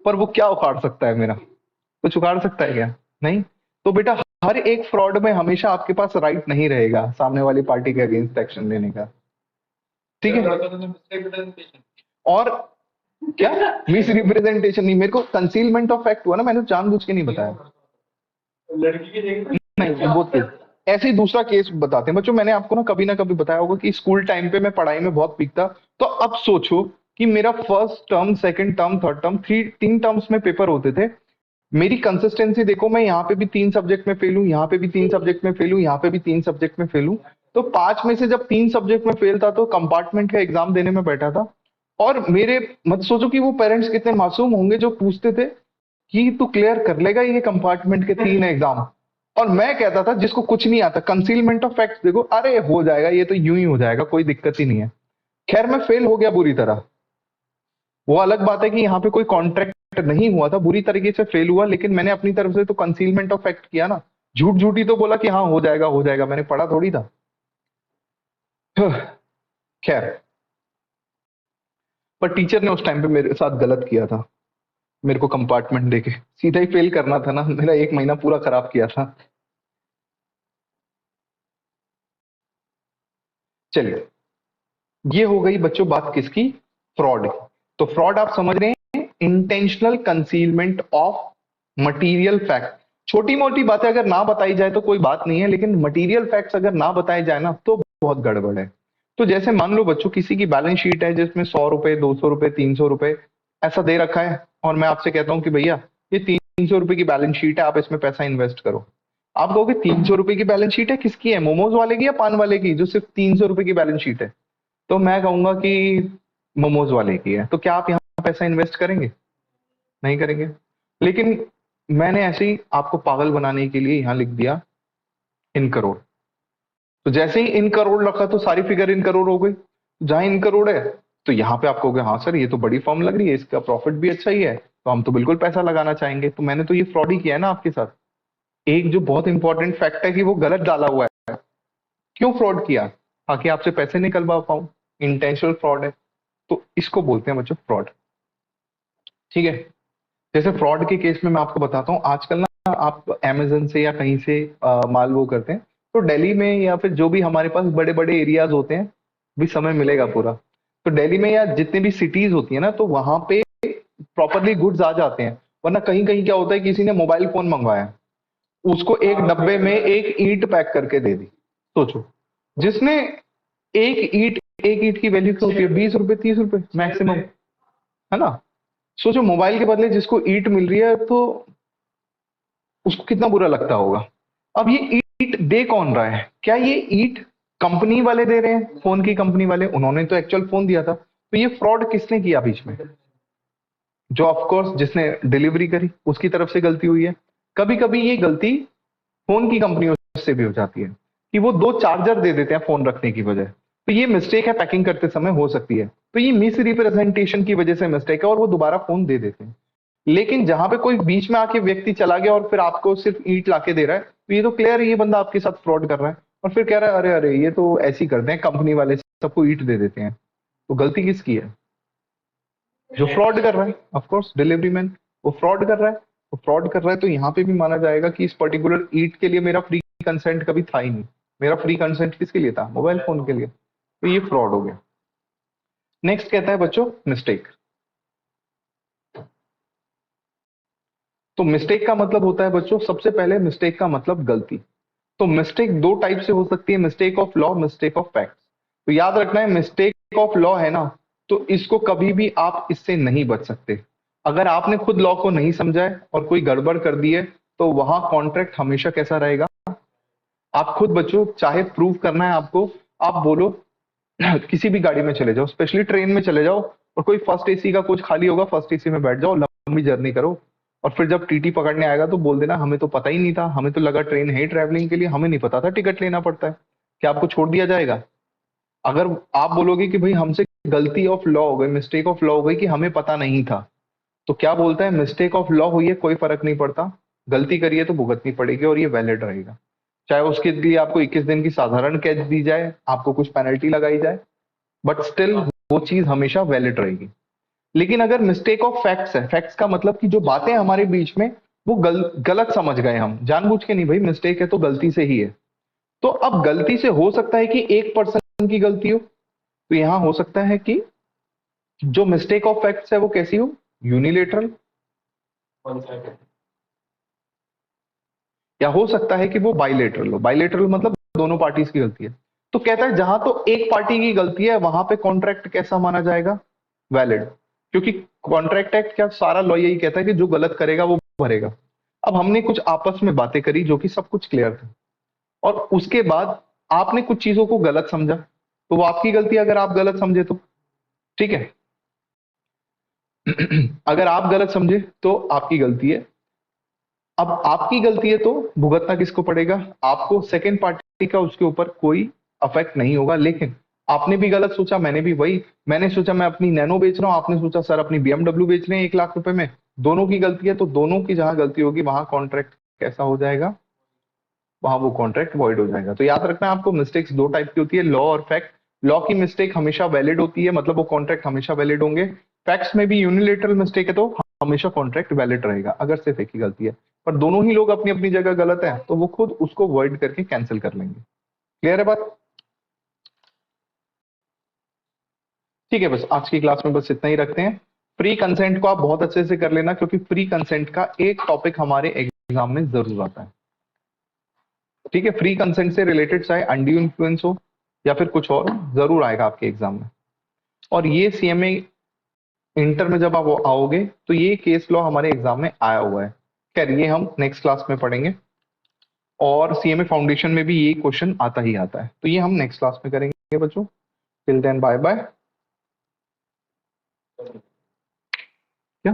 [SPEAKER 1] पर वो क्या उखाड़ सकता है मेरा? कुछ उखाड़ सकता है क्या? नहीं। तो बेटा, हर एक फ्रॉड में हमेशा आपके पास राइट नहीं रहेगा सामने वाली पार्टी के अगेंस्ट एक्शन लेने का। ठीक है। और क्या मिस रिप्रेजेंटेशन नहीं, मेरे को कंसीलमेंट ऑफ फैक्ट हुआ ना, मैंने जानबूझ के नहीं बताया। लड़की की नहीं, वो तो ऐसे ही दूसरा केस बताते हैं बच्चों। मैंने आपको ना कभी बताया होगा कि स्कूल टाइम पे मैं पढ़ाई में बहुत वीक था। तो अब सोचो कि मेरा first term, second term, third term, तीन टर्म्स में पेपर होते थे। मेरी कंसिस्टेंसी देखो, मैं यहाँ पे भी 3 सब्जेक्ट में फेल हूँ, यहाँ पे भी 3 सब्जेक्ट में फेल हूँ, यहाँ पे भी 3 सब्जेक्ट में फेल हूँ। तो 5 में से जब 3 सब्जेक्ट में फेल था तो कंपार्टमेंट का एग्जाम देने में बैठा था। और मेरे मत सोचो कि वो पेरेंट्स कितने मासूम होंगे जो पूछते थे कि तू क्लियर कर लेगा ये कंपार्टमेंट के 3 एग्जाम। और मैं कहता था जिसको कुछ नहीं आता, कंसीलमेंट ऑफ फैक्ट्स देखो, अरे हो जाएगा, ये तो यूं ही हो जाएगा, कोई दिक्कत ही नहीं है। खैर मैं फेल हो गया बुरी तरह। वो अलग बात है कि यहाँ पे कोई कॉन्ट्रैक्ट नहीं हुआ था, बुरी तरीके से फेल हुआ, लेकिन मैंने अपनी तरफ से तो कंसीलमेंट ऑफ फैक्ट किया ना। झूठ झूठी तो बोला कि हाँ हो जाएगा हो जाएगा, मैंने पढ़ा थोड़ी था। खैर, पर टीचर ने उस टाइम पे मेरे साथ गलत किया था। मेरे को कंपार्टमेंट देके सीधा ही फेल करना था ना, मेरा 1 महीना पूरा खराब किया था। चलिए, ये हो गई बच्चों बात किसकी? फ्रॉड की। तो फ्रॉड आप समझ रहे हैं, intentional concealment of material fact. छोटी मोटी बातें अगर ना बताई जाए तो कोई बात नहीं है, लेकिन मटेरियल फैक्ट्स अगर ना बताए जाए ना तो बहुत गड़बड़ है। तो जैसे मान लो बच्चों, किसी की बैलेंस शीट है जिसमें 100 रुपए, 200 रुपए, 300 रुपए ऐसा दे रखा है, और मैं आपसे कहता हूँ कि भैया ये 300 रुपए की बैलेंस शीट है, आप इसमें पैसा इन्वेस्ट करो। आप कहोगे 300 रुपए की बैलेंस शीट है, किसकी है? मोमोज वाले की या पान वाले की, जो सिर्फ 300 रुपए की बैलेंस शीट है? तो मैं कहूंगा कि मोमोज वाले की है। तो क्या आप यहाँ पैसा इन्वेस्ट करेंगे? नहीं करेंगे। लेकिन मैंने ऐसे ही आपको पागल बनाने के लिए यहाँ लिख दिया इन करोड़। तो जैसे ही इन करोड़ रखा तो सारी फिगर इन करोड़ हो गई। जहां इन करोड़ है तो यहाँ पे आप कहोगे हाँ सर ये तो बड़ी फर्म लग रही है, इसका प्रॉफिट भी अच्छा ही है, तो हम तो बिल्कुल पैसा लगाना चाहेंगे। तो मैंने तो ये फ्रॉड ही किया है ना आपके साथ। एक जो बहुत इंपॉर्टेंट फैक्ट है कि वो गलत डाला हुआ है। क्यों फ्रॉड किया? ताकि आपसे पैसे निकलवा पाऊं। इंटेंशनल फ्रॉड है। तो इसको बोलते हैं बच्चों फ्रॉड। ठीक है। जैसे फ्रॉड के केस में मैं आपको बताता हूँ, आजकल ना आप अमेजन से या कहीं से माल वो करते हैं, तो दिल्ली में या फिर जो भी हमारे पास बड़े बड़े एरियाज होते हैं, भी समय मिलेगा पूरा। तो दिल्ली में या जितने भी सिटीज होती है ना, तो वहां पे प्रॉपरली गुड्स आ जाते हैं। वरना कहीं कहीं क्या होता है, किसी ने मोबाइल फोन मंगवाया, उसको एक डब्बे में एक ईंट पैक करके दे दी। सोचो, जिसने एक ईंट की वैल्यू क्या होती है? 20 रुपए, 30 रुपए मैक्सिमम, है ना? सोचो, मोबाइल के बदले जिसको ईंट मिल रही है, तो उसको कितना बुरा लगता होगा। अब ये ईंट दे कौन रहा है? क्या ये ईंट कंपनी वाले दे रहे हैं? फोन की कंपनी वाले, उन्होंने तो एक्चुअल फोन दिया था। तो ये फ्रॉड किसने किया बीच में? जो ऑफ कोर्स जिसने डिलीवरी करी उसकी तरफ से गलती हुई है। कभी कभी ये गलती फोन की कंपनियों से भी हो जाती है कि वो 2 चार्जर दे देते हैं फोन रखने की वजह। तो ये मिस्टेक है, पैकिंग करते समय हो सकती है। तो ये मिस रिप्रेजेंटेशन की वजह से मिस्टेक है और वो दोबारा फोन दे देते हैं। लेकिन जहां पे कोई बीच में आके व्यक्ति चला गया और फिर आपको सिर्फ ईंट लाके दे रहा है, तो ये तो क्लियर है ये बंदा आपके साथ फ्रॉड कर रहा है। और फिर कह रहा है अरे अरे ये तो ऐसे ही करते हैं कंपनी वाले, सबको ईंट दे देते हैं। तो गलती किसकी है? जो फ्रॉड कर रहा है, ऑफ कोर्स डिलीवरी मैन। वो फ्रॉड कर रहा है। वो फ्रॉड कर रहा है तो यहाँ पे भी माना जाएगा कि इस पर्टिकुलर ईट के लिए मेरा फ्री कंसेंट कभी था ही नहीं। मेरा फ्री कंसेंट किसके लिए था? मोबाइल फोन के लिए। तो ये फ्रॉड हो गया। नेक्स्ट कहता है बच्चों मिस्टेक। तो मिस्टेक का मतलब होता है बच्चों, सबसे पहले मिस्टेक का मतलब गलती। तो मिस्टेक दो टाइप से हो सकती है, mistake of law, mistake of fact. तो याद रखना है, मिस्टेक ऑफ लॉ है ना, तो इसको कभी भी आप इससे नहीं बच सकते। अगर आपने खुद लॉ को नहीं समझा है और कोई गड़बड़ कर दी है, तो वहां कॉन्ट्रैक्ट हमेशा कैसा रहेगा? आप खुद बच्चों चाहे प्रूव करना है आपको, आप बोलो किसी भी गाड़ी में चले जाओ, स्पेशली ट्रेन में चले जाओ, और कोई फर्स्ट एसी का कोच खाली होगा, फर्स्ट एसी में बैठ जाओ, लंबी जर्नी करो, और फिर जब टीटी पकड़ने आएगा तो बोल देना हमें तो पता ही नहीं था, हमें तो लगा ट्रेन है ट्रैवलिंग के लिए, हमें नहीं पता था टिकट लेना पड़ता है। क्या आपको छोड़ दिया जाएगा? अगर आप बोलोगे कि भाई हमसे गलती ऑफ लॉ हो गई, मिस्टेक ऑफ लॉ हो गई कि हमें पता नहीं था, तो क्या बोलता है, मिस्टेक ऑफ लॉ हुई है कोई फर्क नहीं पड़ता, गलती करिए तो भुगतनी पड़ेगी और ये वैलिड रहेगा। चाहे उसके लिए आपको 21 दिन की साधारण कैद दी जाए, आपको कुछ पेनल्टी लगाई जाए, बट स्टिल वो चीज हमेशा वैलिड रहेगी। लेकिन अगर मिस्टेक ऑफ फैक्ट्स है, फैक्ट्स का मतलब कि जो बातें हमारे बीच में वो गलत समझ गए, हम जानबूझ के नहीं, भाई मिस्टेक है तो गलती से ही है। तो अब गलती से हो सकता है कि एक पर्सन की गलती हो, तो यहां हो सकता है कि जो मिस्टेक ऑफ फैक्ट्स है वो कैसी हो, यूनिलेटरल, या हो सकता है कि वो बाइलेटरल हो। बाइलेटरल मतलब दोनों पार्टीज की गलती है। तो कहता है जहां तो एक पार्टी की गलती है वहां पे कॉन्ट्रैक्ट कैसा माना जाएगा, वैलिड। क्योंकि कॉन्ट्रैक्ट एक्ट क्या सारा लॉ यही कहता है कि जो गलत करेगा वो भरेगा। अब हमने कुछ आपस में बातें करी जो कि सब कुछ क्लियर था, और उसके बाद आपने कुछ चीजों को गलत समझा, तो वो आपकी गलती है अगर आप गलत समझे तो। ठीक है अगर आप गलत समझे तो आपकी गलती है। अब आपकी गलती है तो भुगतना किसको पड़ेगा? आपको। सेकेंड पार्टी का उसके ऊपर कोई अफेक्ट नहीं होगा। लेकिन आपने भी गलत सोचा, मैंने भी वही, मैंने सोचा मैं अपनी नैनो बेच रहा हूं, आपने सोचा सर अपनी BMW बेच रहे हैं 1 लाख रुपए में, दोनों की गलती है, तो दोनों की जहां गलती होगी वहां कॉन्ट्रैक्ट कैसा हो जाएगा, वहां वो कॉन्ट्रैक्ट वॉइड हो जाएगा। तो याद रखना आपको, मिस्टेक्स दो टाइप की होती है, लॉ और फैक्ट। लॉ की मिस्टेक हमेशा वैलिड होती है, मतलब वो कॉन्ट्रैक्ट हमेशा वैलिड होंगे। फैक्ट्स में भी यूनिलेटरल मिस्टेक है तो हमेशा कॉन्ट्रैक्ट वैलिड रहेगा अगर सिर्फ एक ही गलती है। पर दोनों ही लोग अपनी अपनी जगह गलत है तो वो खुद उसको वॉइड करके कैंसिल कर लेंगे। क्लियर है बात? ठीक है, बस आज की क्लास में बस इतना ही रखते हैं। फ्री कंसेंट को आप बहुत अच्छे से कर लेना, क्योंकि फ्री कंसेंट का एक टॉपिक हमारे एग्जाम में जरूर आता है। ठीक है, फ्री कंसेंट से रिलेटेड चाहे अनड्यू इन्फ्लुएंस हो या फिर कुछ और, जरूर आएगा आपके एग्जाम में। और ये CMA इंटर में जब आप आओगे तो ये केस लॉ हमारे एग्जाम में आया हुआ है। खैर ये हम नेक्स्ट क्लास में पढ़ेंगे, और CMA फाउंडेशन में भी ये क्वेश्चन आता ही आता है, तो ये हम नेक्स्ट क्लास में करेंगे बच्चों। Till then bye bye. क्या